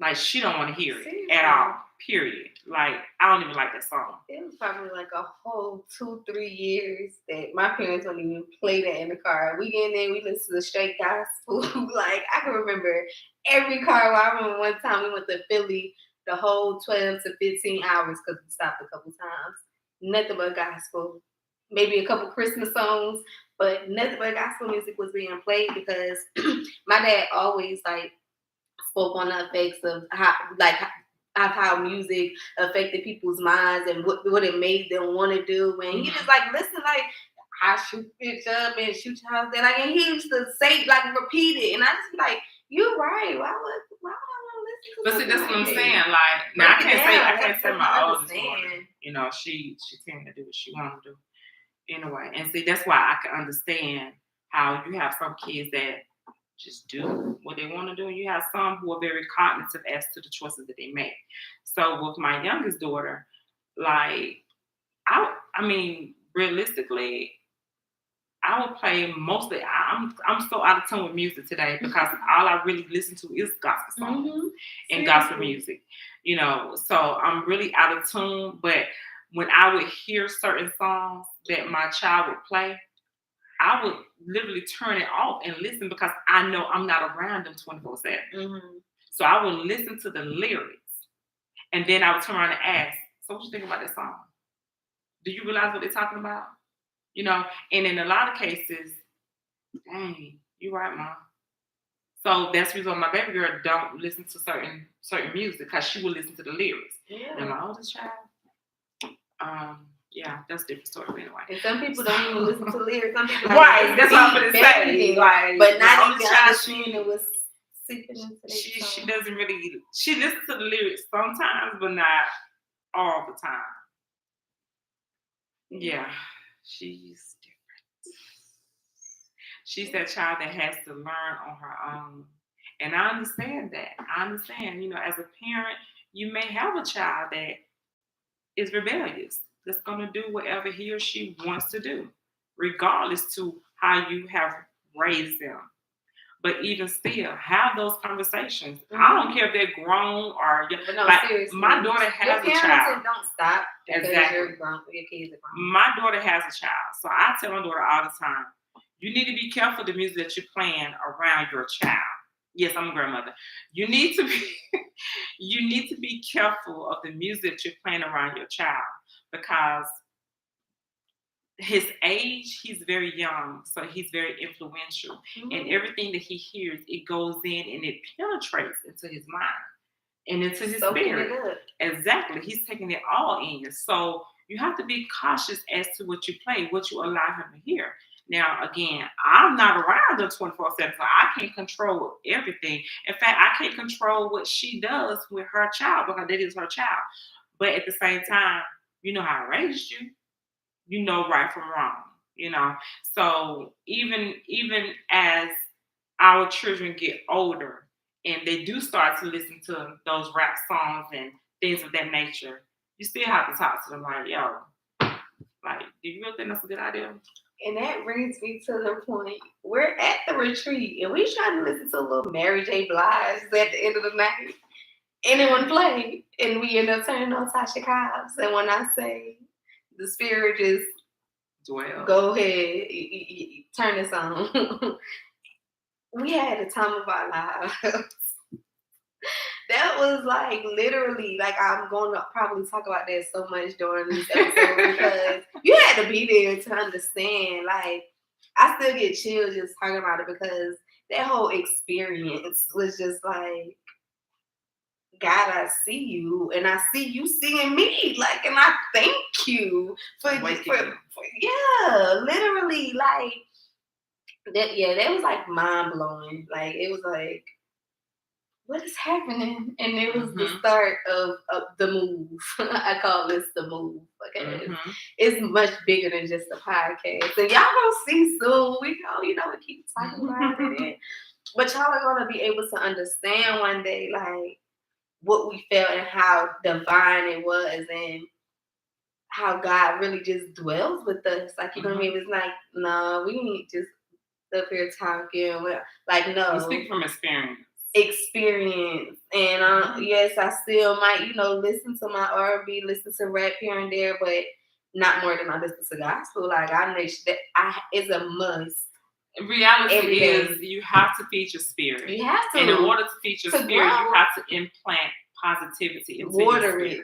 Like she don't want to hear it Seriously? at all. Period. Like I don't even like that song. It was probably like a whole 2-3 years that my parents wouldn't even play that in the car. We get in there, we listen to the straight gospel. Like I can remember every car. Well, I remember one time we went to Philly the whole 12 to 15 hours because we stopped a couple times. Nothing but gospel. Maybe a couple Christmas songs, but nothing but gospel music was being played because my dad always like spoke on the effects of how music affected people's minds and what it made them want to do. And he just like listen, like I shoot bitch up and shoot your house down. Like, and he used to say like repeat it, and I just be like, you're right. Why would I want to listen to? But see, that's what I'm saying. Like, now I can't say my oldest daughter. You know, she tend to do what she want to do anyway. And see, that's why I can understand how you have some kids that just do what they want to do, and you have some who are very cognitive as to the choices that they make. So with my youngest daughter, like I mean, realistically, I would play mostly. I'm so out of tune with music today because all I really listen to is gospel songs and gospel music. You know, so I'm really out of tune. But when I would hear certain songs that my child would play, I would literally turn it off and listen because I know I'm not around them 24/7. So I would listen to the lyrics, and then I would turn around and ask, "So what you think about this song? Do you realize what they're talking about?" You know, and in a lot of cases, dang, you're right, Mom. So that's the reason why my baby girl don't listen to certain music because she will listen to the lyrics. Yeah. And my oldest child, yeah, that's a different story anyway. And some people don't even listen to lyrics. Some people right, that's what I'm going to say. Like, but not even understanding what's seeping into their she doesn't really, she listens to the lyrics sometimes, but not all the time. Yeah. She's different. She's that child that has to learn on her own. And I understand that. I understand, you know, as a parent, you may have a child that is rebellious, that's going to do whatever he or she wants to do, regardless to how you have raised them. But even still, have those conversations. I don't care if they're grown or no, like seriously. my daughter has a child. Don't stop. Exactly. Your kids are grown. My daughter has a child, so I tell my daughter all the time, you need to be careful of the music that you're playing around your child. Yes, I'm a grandmother. You need to be careful of the music that you're playing around your child because his age, he's very young, so he's very influential. And everything that he hears, it goes in and it penetrates into his mind and into his spirit. Exactly. He's taking it all in. So you have to be cautious as to what you play, what you allow him to hear. Now, again, I'm not around her 24/7, so I can't control everything. In fact, I can't control what she does with her child because that is her child. But at the same time, you know how I raised you. You know right from wrong, you know. So even as our children get older and they do start to listen to those rap songs and things of that nature, you still have to talk to them like, yo, like, do you really think that's a good idea? And that brings me to the point. We're at the retreat and we trying to listen to a little Mary J. Blige at the end of the night. Anyone play, and we end up turning on Tasha Cobbs. And when I say the spirit just go ahead, turn this on. We had a time of our lives. That was like literally, like I'm going to probably talk about that so much during this episode because you had to be there to understand. Like I still get chills just talking about it because that whole experience was just like, God, I see you, and I see you seeing me, like, and I thank you for yeah, literally, like that. Yeah, that was like mind blowing. Like it was like, what is happening? And it was the start of the move. I call this the move. Okay, it's much bigger than just a podcast, and y'all gonna see soon. We keep talking about it, but y'all are gonna be able to understand one day, like, what we felt and how divine it was and how God really just dwells with us. Like, you know what I mean? It's like, no, we ain't just up here talking. Like, no. You speak from experience. experience. And yes, I still might, listen to my R&B, listen to rap here and there, but not more than I listen to gospel. Like I make sure that it's a must. Reality is you have to feed your spirit. You have to. And in order to feed your spirit, you have to implant positivity into your spirit.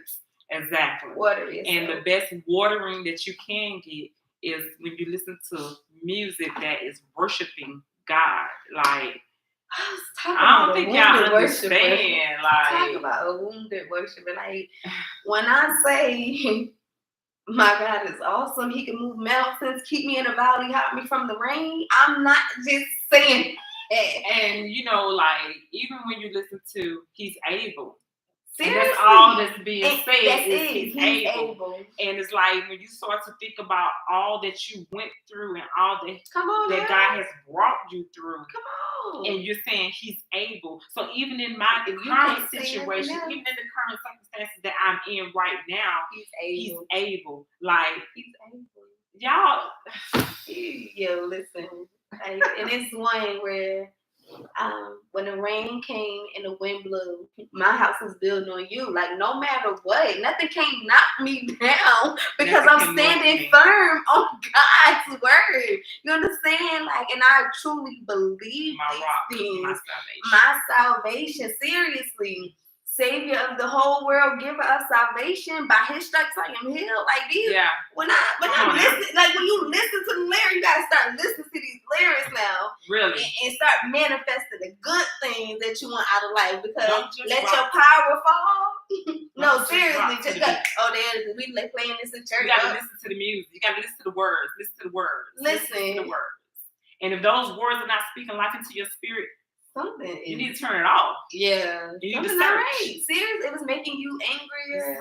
Exactly. Water it. And the best watering that you can get is when you listen to music that is worshiping God. Like, I don't think y'all understand. Talk about a wounded worshiper. Like, when I say my God is awesome, He can move mountains, keep me in a valley, hide me from the rain, I'm not just saying that. And like, even when you listen to He's able. Seriously? And that's all that's being said. That's He's able. And it's like when you start to think about all that you went through and all that God has brought you through. Come on. And you're saying He's able. So even in my current situation, even in the current circumstances that I'm in right now, He's able. Like, He's able. Y'all. Yo, listen. And it's one where when the rain came and the wind blew, my house was built on you. Like, no matter what, nothing can knock me down because I'm standing firm on God's word. You understand? Like, and I truly believe these things. My salvation, seriously. Savior of the whole world, giver of salvation. By His stripes I am healed. Like these, when I'm listening, like when you listen to the lyrics, you gotta start listening to these lyrics now, really, and start manifesting the good things that you want out of life. Because let your power fall. No, seriously, just like, we playing this in church. You gotta listen to the music. You gotta listen to the words. Listen to the words. Listen to the words. And if those words are not speaking life into your spirit, you need to turn it off. Yeah. You need to search. Seriously, it was making you angrier.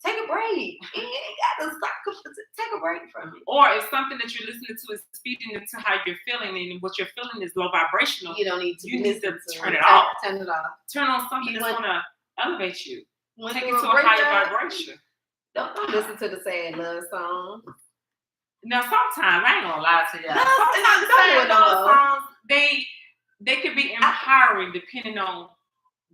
Take a break. You ain't gotta stop. Take a break from it. Or if something that you're listening to is feeding into how you're feeling, and what you're feeling is low vibrational, you don't need to. You need to turn it off. Turn it off. Turn on something that's gonna elevate you. Take it to a higher vibration. Don't listen to the sad love song. Now, sometimes I ain't gonna lie to y'all. Sometimes the sad love songs they could be empowering depending on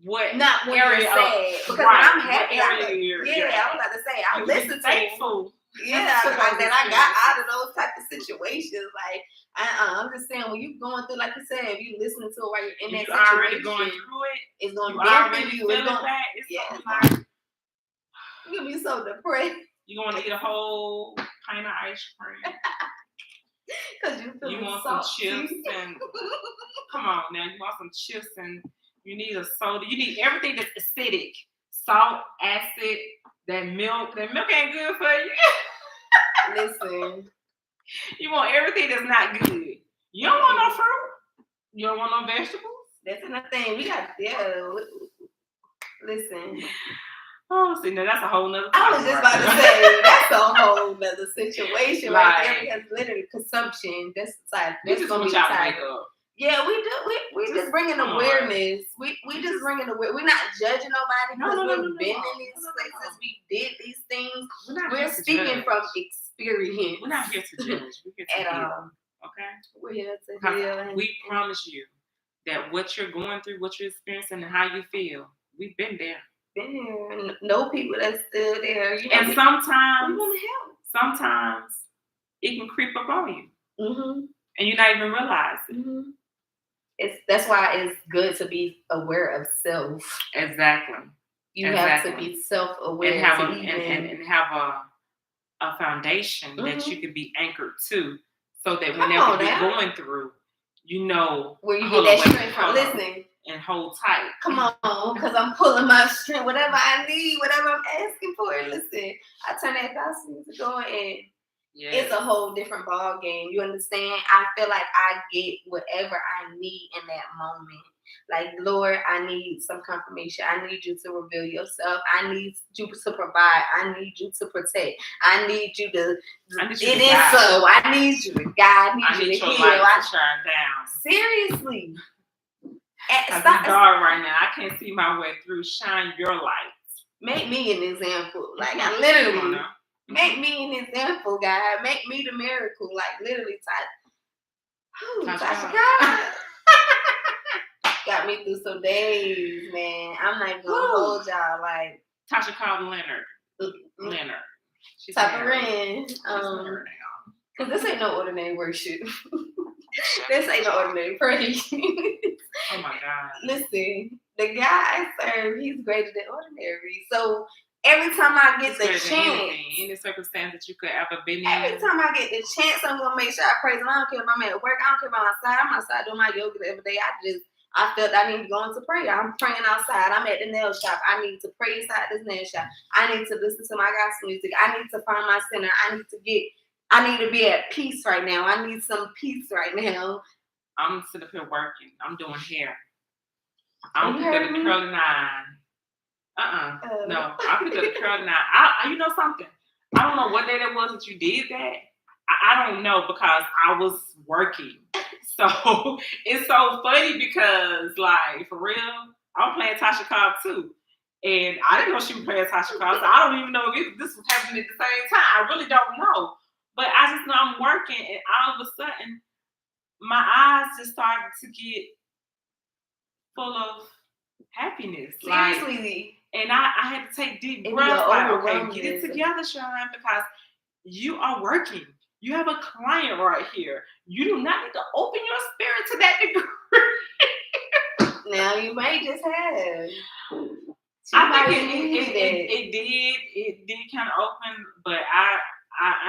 what area of because right, I'm happy. I was about to say I listen to thankful. Yeah, like that I got out of those type of situations. Like I'm just saying, when you going through, like you said, if you listening to it while you're in that situation, already going through it, it's gonna dampen you. It's gonna you're gonna be so depressed. You're gonna eat a whole pint of ice cream. Cause you want some chips and come on now, you want some chips and you need a soda. You need everything that's acidic, salt, acid, that milk. That milk ain't good for you. Listen, you want everything that's not good. You don't want no fruit. You don't want no vegetables. That's another thing. We got listen. Oh, see, now that's a whole nother. I was just about to say that's a whole nother situation right there because literally consumption. That's gonna be the type. Yeah, we do. We just bringing awareness. We just bringing awareness. We're not judging nobody because we've been in these places. We did these things. We're speaking from experience. We're not here to judge. We're here to heal. Okay. We're here to heal. We promise you that what you're going through, what you're experiencing, and how you feel, we've been there. Know people that's still there. And sometimes it can creep up on you, and you're not even realizing. That's why it's good to be aware of self. Exactly. You have to be self-aware and have a foundation that you can be anchored to, so that whenever you're going through, you know where you get that strength from. Listen. And hold tight. Come on, because I'm pulling my strength. Whatever I need, whatever I'm asking for. Listen, I turn that gospel music on and it's a whole different ball game. You understand? I feel like I get whatever I need in that moment. Like, Lord, I need some confirmation. I need you to reveal yourself. I need you to provide. I need you to protect. I need you to. I need you to guide. I need you to heal. I shine down. Seriously. It's dark right now. I can't see my way through. Shine your light. Make me an example. Like, I literally make me an example, God. Make me the miracle. Like, literally, Tasha God. Got got me through some days, man. I'm not even gonna hold y'all like Tasha called Leonard. She's Taparin. She's married now. Cause this ain't no ordinary worship. This ain't no ordinary praise. Oh my God. Listen, the guy I serve, he's greater than ordinary. So every time I get the chance, any circumstance that you could ever been in. every time I get the chance, I'm gonna make sure I praise him. I don't care if I'm at work. I don't care if I'm outside. I'm outside doing my yoga every day. I felt I need to go into prayer. I'm praying outside. I'm at the nail shop. I need to pray inside this nail shop. I need to listen to my gospel music. I need to find my center. I need to be at peace right now. I need some peace right now. I'm sitting up here working. I'm doing hair. I don't pick up the curling iron. No, I picked up the curling iron. You know something? I don't know what day that was that you did that. I don't know because I was working. So it's so funny because, like, for real, I'm playing Tasha Cobb too. And I didn't know she was playing Tasha Cobb. So I don't even know if this was happening at the same time. I really don't know. But I just know I'm working, and all of a sudden, my eyes just started to get full of happiness. Seriously. And I had to take deep breaths. Like, okay, get it together, Sharon, because you are working. You have a client right here. You do not need to open your spirit to that degree. Now you may just have. I think it did kind of open, but I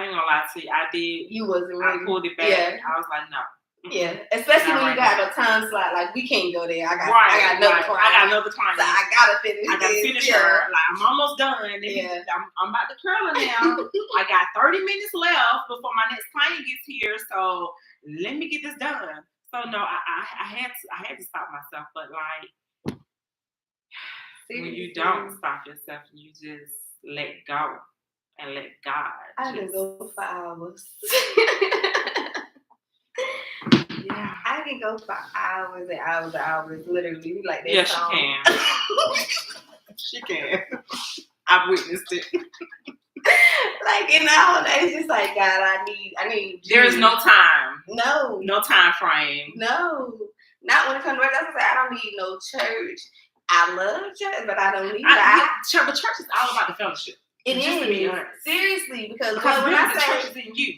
ain't gonna lie to you. I did. You wasn't ready. I pulled it back. Yeah. I was like, no. Yeah, especially when you got a time slot. Like, we can't go there. I got another client. So I gotta finish. I gotta finish her. Like, I'm almost done. Yeah. I'm about to curl her now. I got 30 minutes left before my next client gets here. So let me get this done. So no, I had to stop myself. But like, when you don't stop yourself, you just let go and let God. I can go for hours. Yeah, I can go for hours and hours and hours, literally, like that. Yeah, song. She can. I've witnessed it. Like, in nowadays, just like, God, I need. There is no time. No time frame. No, not when it comes to work. That's what I say. I don't need no church. I love church, but I don't need that. But church is all about the fellowship. It just is. To be honest. Seriously, because when really I say church is in you.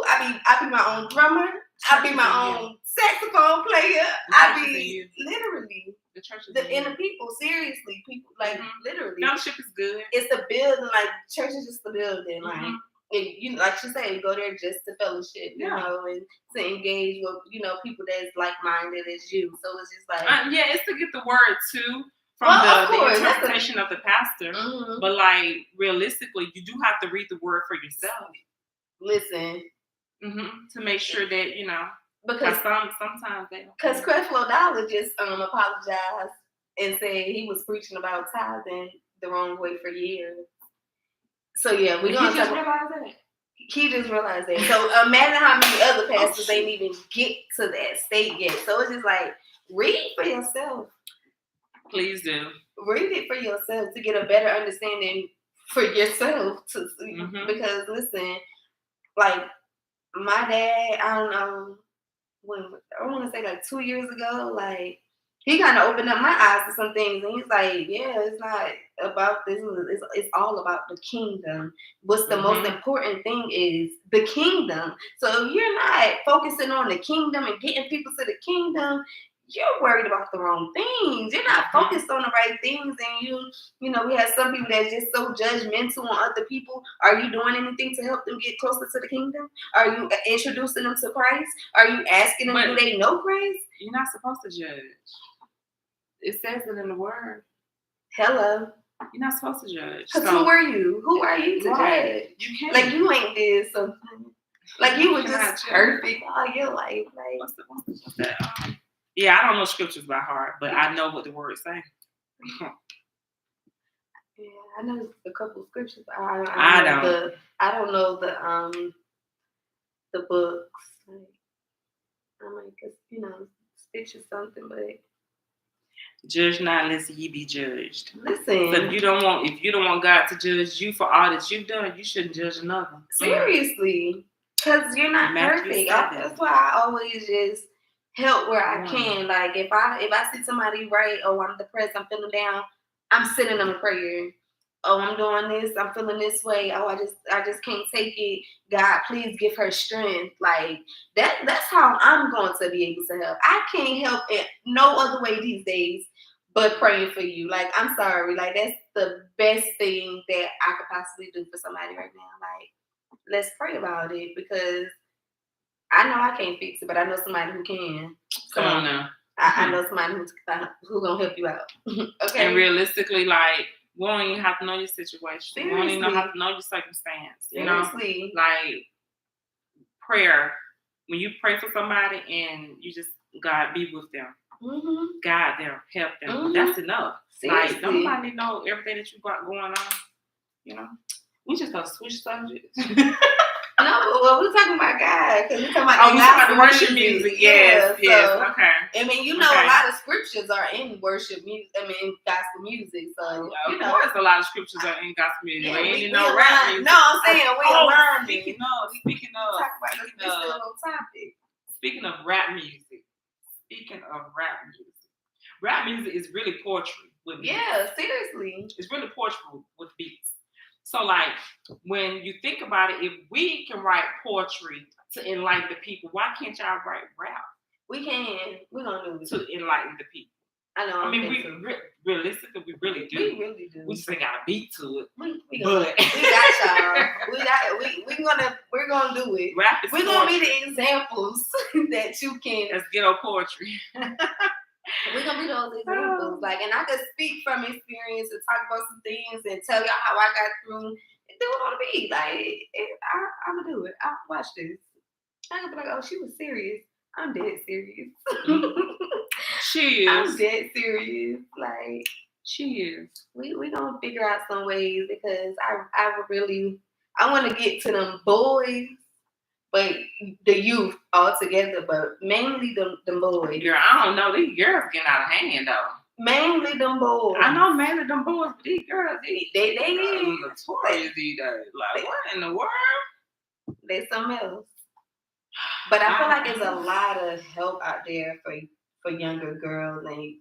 I be my own drummer. I be my own saxophone player. I be literally the church is in the people. Seriously, people like literally. Fellowship is good. It's the building. Like, church is just the building. Like, and like you say, you go there just to fellowship, you know, and to engage with people that's like minded as you. So it's just like it's to get the word too. From the interpretation of the pastor, but like realistically, you do have to read the word for yourself. Listen, to make sure that because sometimes they don't. Because Creflo Dollar just apologized and said he was preaching about tithing the wrong way for years. So yeah, we gonna just realize that. He just realized that. So imagine how many other pastors ain't even get to that state yet. So it's just like, read for yourself. Please do. Read it for yourself to get a better understanding for yourself. Because listen, like my dad, I don't know I want to say like 2 years ago, like he kind of opened up my eyes to some things, and he's like, yeah, it's not about this. It's all about the kingdom. What's the most important thing is the kingdom. So if you're not focusing on the kingdom and getting people to the kingdom, you're worried about the wrong things. You're not focused on the right things. And we have some people that's just so judgmental on other people. Are you doing anything to help them get closer to the kingdom? Are you introducing them to Christ? Are you asking them, do they know Christ? You're not supposed to judge. It says it in the word. Hello. You're not supposed to judge. Because who are you? Who are you to judge? You can't. Like, you ain't did something. Like, you were just perfect all your life. Like, what's that? Yeah, I don't know scriptures by heart, but I know what the words say. Yeah, I know a couple of scriptures, but I don't know the books. Like, I might just spit you something, but judge not lest ye be judged. Listen, so if you don't want God to judge you for all that you've done, you shouldn't judge another. Seriously, because you're not perfect. That's why I always just help where I can. Like if I see somebody right, oh, I'm depressed, I'm feeling down, I'm sending them a prayer. Oh, I'm doing this, I'm feeling this way. Oh, I just can't take it. God, please give her strength. Like that's how I'm going to be able to help. I can't help it no other way these days but praying for you. Like, I'm sorry. Like that's the best thing that I could possibly do for somebody right now. Like, let's pray about it because I know I can't fix it, but I know somebody who can. So come on now. I know somebody who gonna help you out. Okay. And realistically, like, we don't even have to know your situation. Seriously. We don't even have to know your circumstance. You Seriously. know, like prayer. When you pray for somebody and you just God be with them, guide them, help them. That's enough. Seriously. Like nobody know everything that you got going on. You know, we just gonna switch subjects. No, well, we're talking about God because we're talking about we're talking about the worship music. Yes, so, okay. I mean, you know, a lot of scriptures are in worship music. I mean, gospel music. So you know, of course, a lot of scriptures are in gospel music. Yeah, you know, rap music. No, I'm saying we learn. Speaking of rap music. Rap music is really poetry with beats. Yeah, seriously. It's really poetry with beats. So, like, when you think about it, if we can write poetry to enlighten the people, why can't y'all write rap? We can. We're going to do it. To enlighten the people. I know. I mean, realistically, we really do. We really do. We just ain't got a beat to it. We got y'all. We're gonna do it. Rap is we're gonna be the examples that you can. That's ghetto poetry. We're gonna be those examples. Like, and I could speak from experience and talk about some things and tell y'all how I got through and do it on the beat. Like, I'm gonna do it. I'll watch this. I'm gonna be like, oh, she was serious. I'm dead serious. She is. I'm dead serious. Like, she is. We gonna figure out some ways because I want to get to them boys, but the youth all together, but mainly them boys. Girl, I don't know. These girls getting out of hand though. Mainly them boys. I know mainly them boys, but these girls, they notorious these days. Like, what in the world? They something else. But I feel like there's a lot of help out there for younger girls, and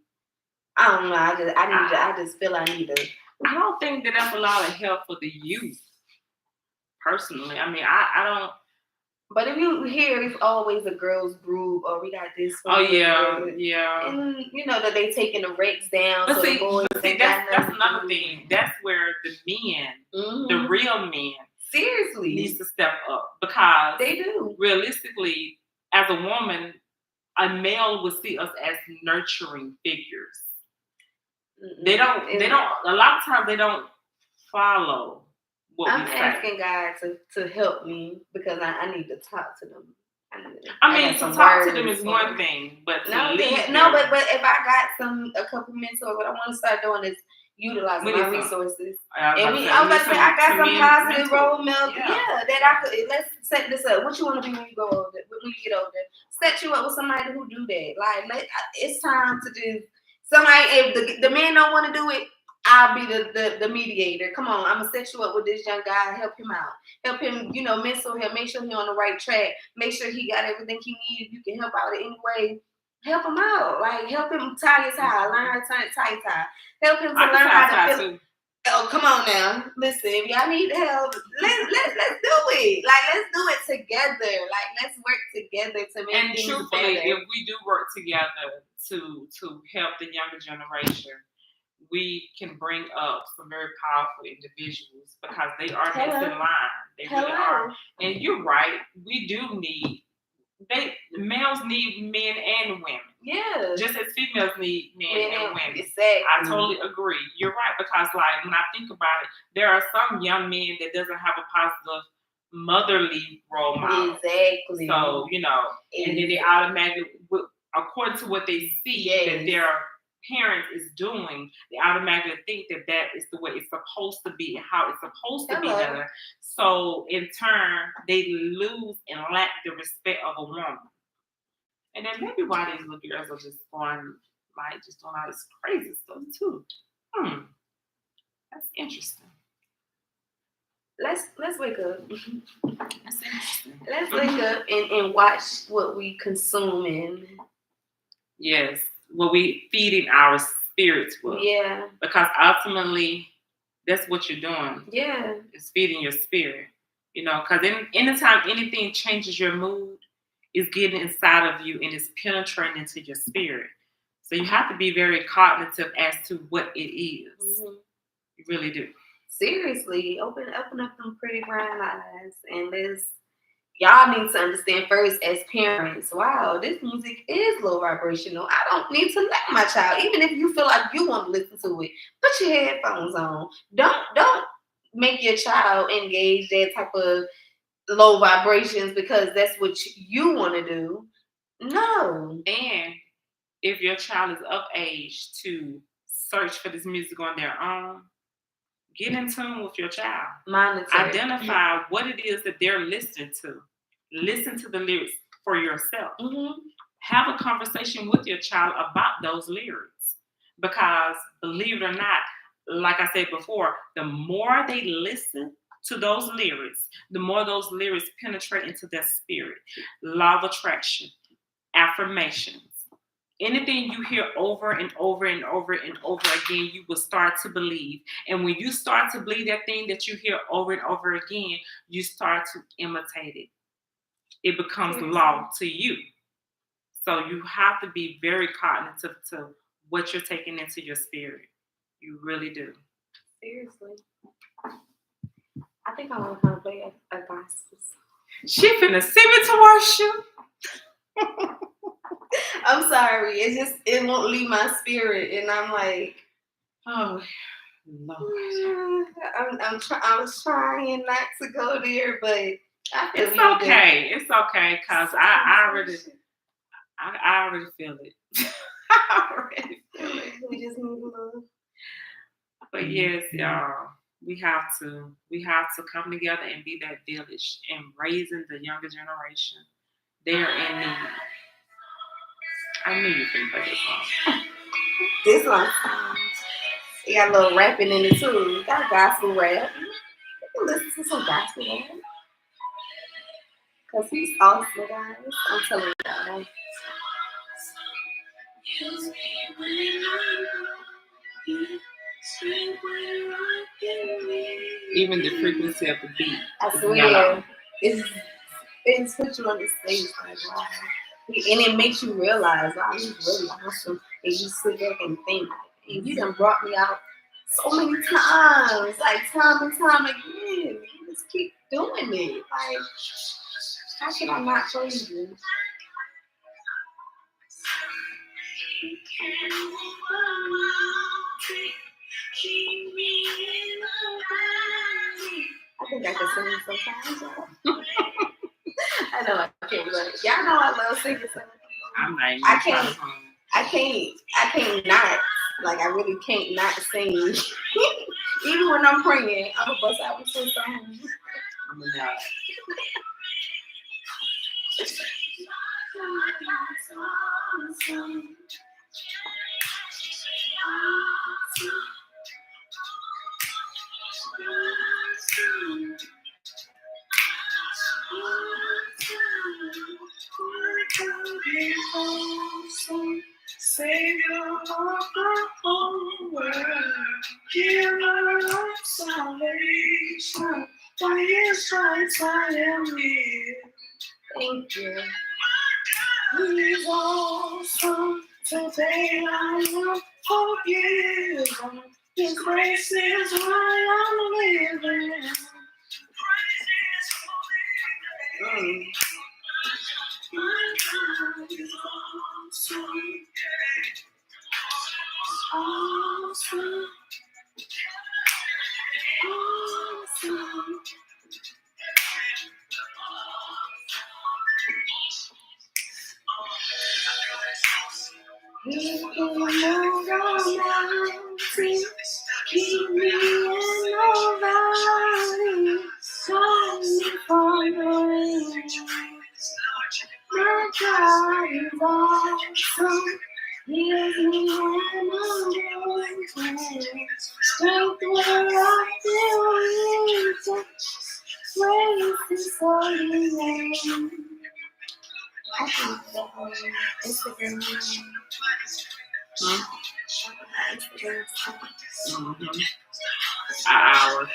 I don't know. I just feel I need to. I don't think that that's a lot of help for the youth. Personally, I mean, I don't. But if you hear, it's always a girls' group, or we got this one. Oh yeah. And you know that they taking the rates down. But so see, the boys that's another thing. That's where the men, the real men, seriously needs to step up because they do. Realistically, as a woman, a male will see us as nurturing figures. They don't. A lot of times they don't follow. I'm asking God to help me because I need to talk to them. I mean, to talk to them is one thing, but but if I got a couple mentors, what I want to start doing is utilizing my resources. I got some positive role models. Yeah, that I could. Let's set this up. What you want to be when you go older? When you get older, set you up with somebody who do that. Like, it's time to do somebody. If the man don't want to do it, I'll be the mediator. Come on, I'm gonna set you up with this young guy. Help him out. Help him, mentor him. Make sure he's on the right track. Make sure he got everything he needs. You can help out in any way. Help him out. Like, help him tie his tie. Learn how to tie tie. Help him to learn how to feel. Oh, come on now. Listen, if y'all need help, let's do it. Like, let's do it together. Like, let's work together to make things better. And truthfully, if we do work together to help the younger generation, we can bring up some very powerful individuals because they are next in line. They really are. And you're right. We do need. Males need men and women. Yeah. Just as females need men and women. Exactly. I totally agree. You're right because, like, when I think about it, there are some young men that doesn't have a positive motherly role model. Exactly. So and then they automatically, according to what they see that their parent is doing, they automatically think that is the way it's supposed to be and how it's supposed to be done. So in turn, they lose and lack the respect of a woman. And then maybe why these little girls are just doing all this crazy stuff too. That's interesting. Let's wake up. That's interesting. Let's wake up and watch what we consume and Yes, what we feeding our spirits with. Yeah. Because ultimately, that's what you're doing. Yeah. It's feeding your spirit. You know, because anytime anything changes your mood, it's getting inside of you and it's penetrating into your spirit. So you have to be very cognitive as to what it is. Mm-hmm. You really do. Seriously, open up them pretty brown eyes, and y'all need to understand first as parents. Wow, this music is low vibrational. I don't need to let my child, even if you feel like you want to listen to it, put your headphones on. Don't make your child engage that type of low vibrations because that's what you want to do. No. And if your child is of age to search for this music on their own, get in tune with your child. Monitor. Identify what it is that they're listening to. Listen to the lyrics for yourself. Mm-hmm. Have a conversation with your child about those lyrics. Because believe it or not, like I said before, the more they listen to those lyrics, the more those lyrics penetrate into their spirit. Law of attraction, affirmations. Anything you hear over and over and over and over again, you will start to believe. And when you start to believe that thing that you hear over and over again, you start to imitate it. It becomes law to you. So you have to be very cognitive to what you're taking into your spirit. You really do. Seriously. I think I want to play a gospel song. She finna sing it to worship. I'm sorry. It won't leave my spirit, and I'm like, oh Lord. I was trying not to go there, but it's okay. It's okay, cause I already feel it. I already feel it. We just need a little. But yes, y'all, we have to come together and be that village and raising the younger generation. They are in need. I knew you couldn't play this song. This one, it got a little rapping in it too. It got gospel rap. You can listen to some gospel rap. Cause he's awesome, guys. I'm telling you guys. Even the frequency of the beat. I swear, it's put you on the stage like wow. And it makes you realize, wow, he's really awesome. And you sit back and think, and you done brought me out so many times, like time and time again. You just keep doing it. Like, how can I not praise you? I think I can sing sometimes. I know I can't, but y'all know I love singing. I can't not. Like I really can't not sing. Even when I'm praying, I'm gonna bust out with some songs. I'm a nod. Savior of the whole world, giver of salvation, by His stripes I am healed. Thank you. He is awesome. Today I am forgiven. His grace is why I'm living. My God is awesome. Awesome. Awesome. He can move the mountains, keep me in the valley, hide me from the rain. My God is awesome. He is me when I'm broken. Strength where I feel weak. Praise His holy name. I think Instagram. Mm-hmm. An hour.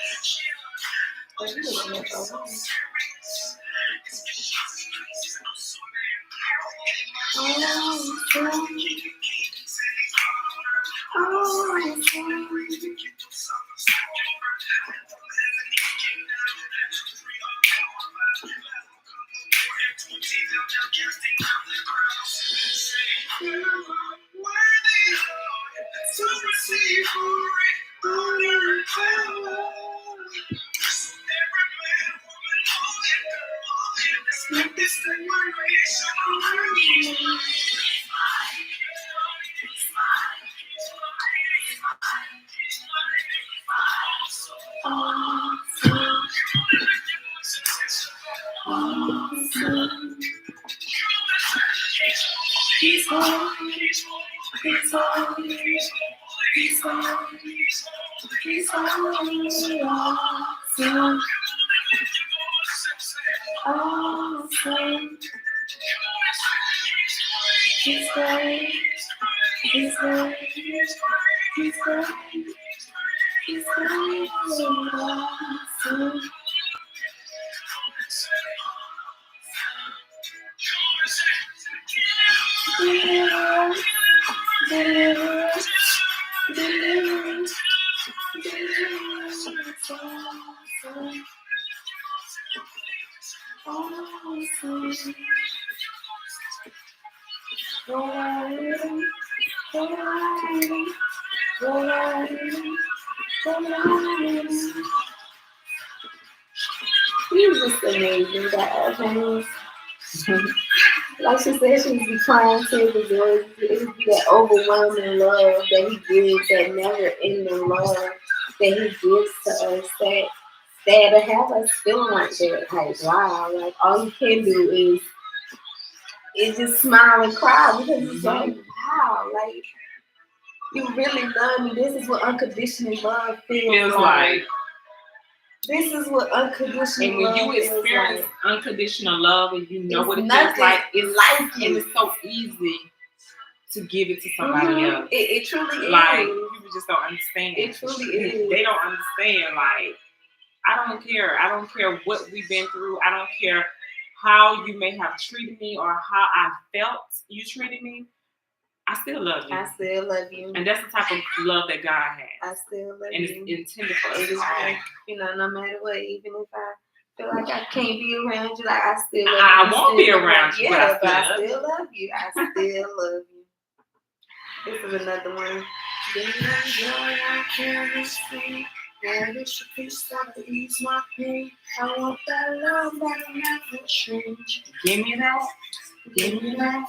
He was just amazing, God. Like she said, she was crying tears of joy. It would be that overwhelming love that he gives, that never ending love that he gives to us. That to have us feeling like that, like wow, like all you can do is just smile and cry because it's like wow, like you really love me. This is what unconditional love feels like. This is what unconditional love feels like. And when you experience unconditional love and you know what it feels like, it's life, and it's so easy to give it to somebody else. It truly is. Like, people just don't understand. It truly is. They don't understand. Like, I don't care. I don't care what we've been through. I don't care how you may have treated me or how I felt you treated me. I still love you. I still love you. And that's the type of love that God has. I still love you. And it's intended for us all. You know, no matter what, even if I feel like I can't be around you, like I still love you. I won't be around you, but I still love you. I still love you. This is another one. Where is your peace that will ease my pain? I want that love that'll never change. Give me that. Give me that.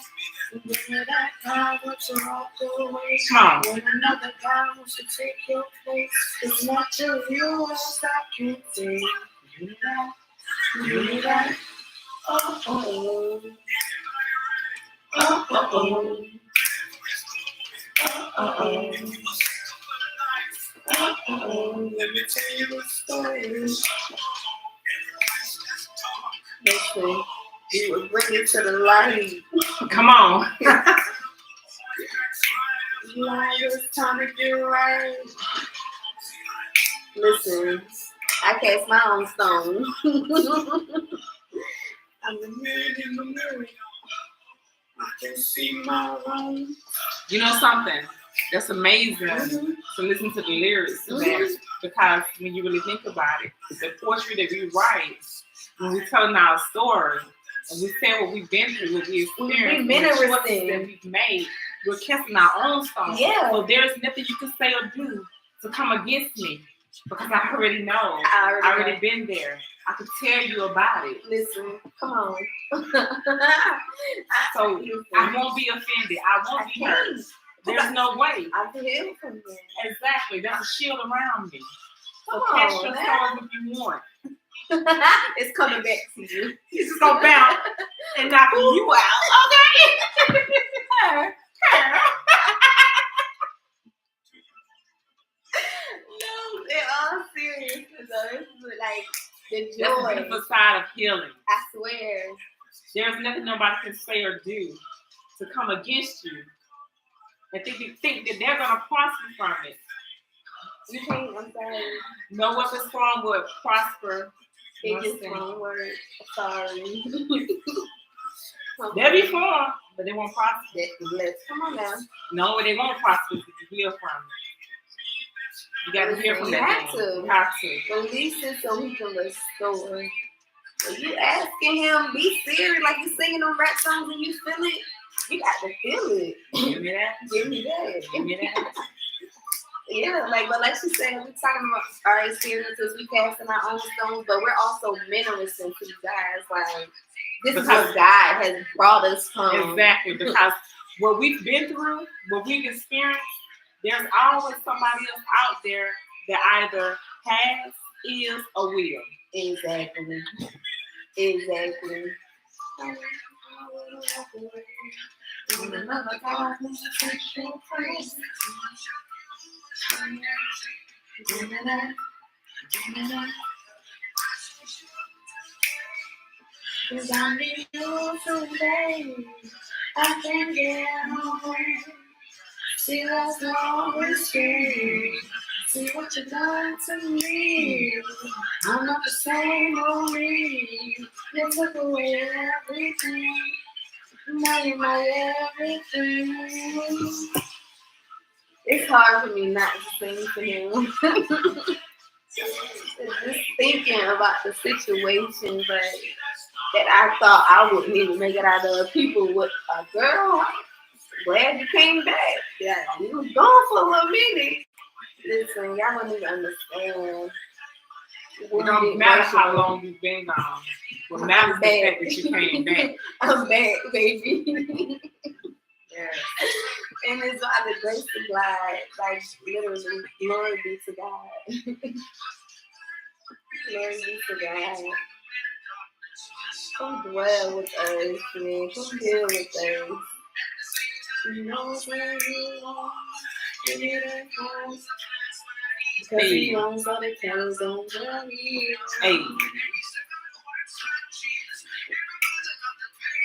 Give me that power to walk away. Come on. When another guy wants to take your place, it's not just you else I can take. Give me that. Give me that. Oh, oh, oh. Oh, oh, oh. Oh, oh. Oh, let me tell you a story. Listen, you will bring it to the light. Come on. Like it's time to get right. Listen, I cast my own stone. I'm the man in the mirror. I can see my own. You know something? That's amazing to listen to the lyrics to that, because when you really think about it, the poetry that we write, when we're telling our story, and we say what we've been through, what we experienced, the choices that we've made, we're casting our own stone. Yeah. So there's nothing you can say or do to come against me, because I already know. I already been there. I could tell you about it. Listen, come on. So I won't be offended. I won't be hurt. There's no way. I can heal from them. Exactly. There's a shield around me. So come catch on, your sword if you want. It's coming back to you. He's just gonna bounce and knock you out. Okay. No, they're all serious. Though. This is like the joy. That's the beautiful side of healing. I swear. There's nothing nobody can say or do to come against you. and think that they're gonna prosper from it. You can't. I'm sorry. No weapons formed will prosper. It just won't work. Sorry. They'll be formed, but they won't prosper. Come on now. No, they won't prosper if you hear from it. You got to hear from that. You have to release it so he can restore. When you asking him, be serious, like you singing them rap songs and you feel it. You got to feel it. Give me that. Give me that. Give me that. Yeah, but like she said, we're talking about our experiences, we casting our own stones, but we're also ministering to you guys. Like, this is what God has brought us from. Exactly, because what we've been through, what we've experienced, there's always somebody else out there that either has, is, or will. Exactly. Cause I need you today. I can't get away. See what's wrong with you. See what you've done to me. I'm not the same old me. You took away everything. Now you're my everything. It's hard for me not to sing to him. Just thinking about the situation, but that I thought I wouldn't even make it out of. People would, girl, glad you came back. Yeah, you was gone for a little minute. Listen, y'all don't even understand. It don't matter how long you've been gone. What matters is the fact that you came back. I'm back, baby. Yes. And it's by the grace of God, like literally, glory be to God. Glory be to God. Come dwell with us, man. Come deal with us. You know where you are. Give me that voice. Because he knows all the things don't worry. Hey.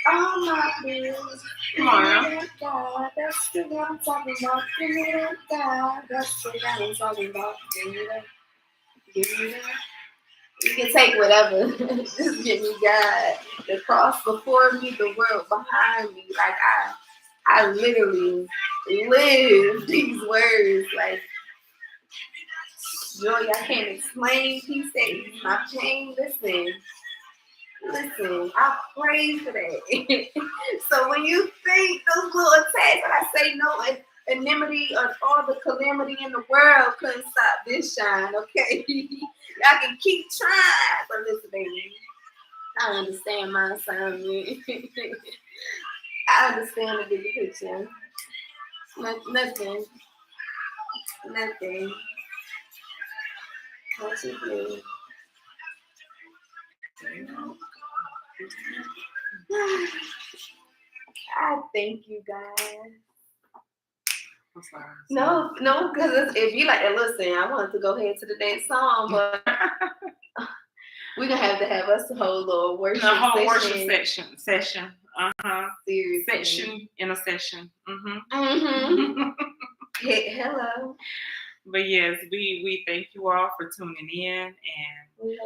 All my bills. Come on now. God, that's the what I'm talking about. Give me that God. That's the what I'm talking about. Give me that. Give me that. You can take whatever. Just give me God. The cross before me, the world behind me. Like I literally live these words. Like, joy I can't explain. Peace that ease my pain. Listen, I pray for that. So when you think those little attacks, when I say no enmity or all the calamity in the world couldn't stop this shine, okay? Y'all can keep trying, but listen, baby, I understand my assignment. I understand the bigger picture. Nothing. What you do? I thank you guys. I'm sorry. No, because if you like to listen, I wanted to go ahead to the next song, but we're gonna have to have us a whole little worship session. The whole worship session. Seriously. Section in a session. Hello. But yes, we thank you all for tuning in and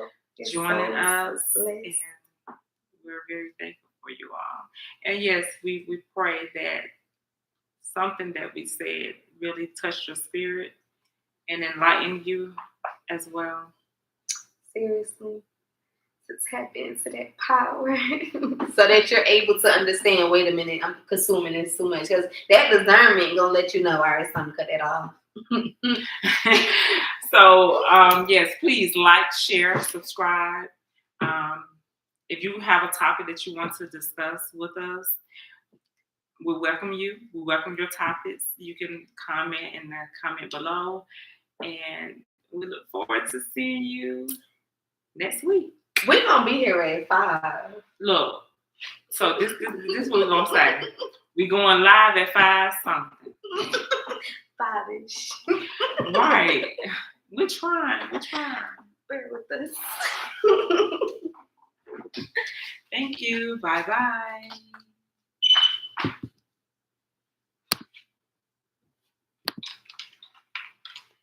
joining us. And we're very thankful for you all. And yes, we pray that something that we said really touched your spirit and enlightened you as well. Seriously. To tap into that power so that you're able to understand, wait a minute, I'm consuming this too much. Because that discernment gonna let you know, all right, it's time to cut that off. So, yes, please like, share, subscribe. If you have a topic that you want to discuss with us, we welcome you. We welcome your topics. You can comment in the comment below. And we look forward to seeing you next week. We're going to be here at 5. Look, so this is what we're going to say. We're going live at 5 something. 5-ish. Right. We're trying. Bear with us. Thank you. Bye-bye.